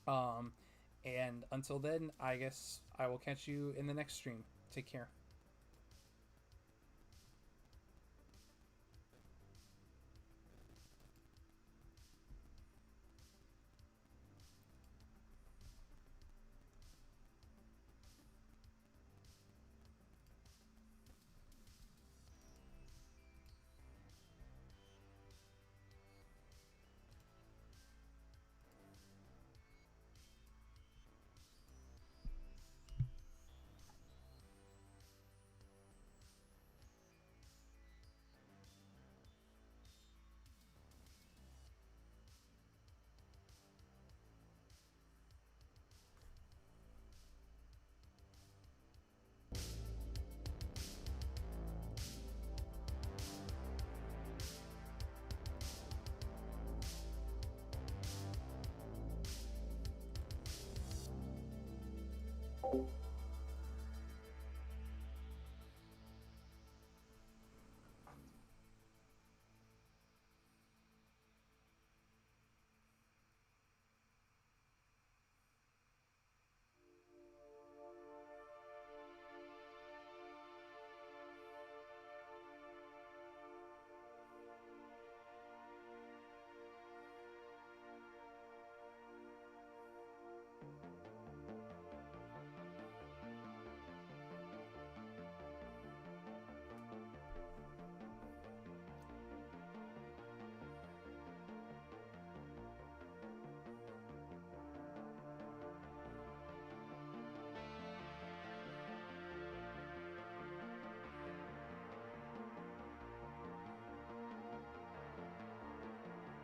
And until then, I guess I will catch you in the next stream. Take care.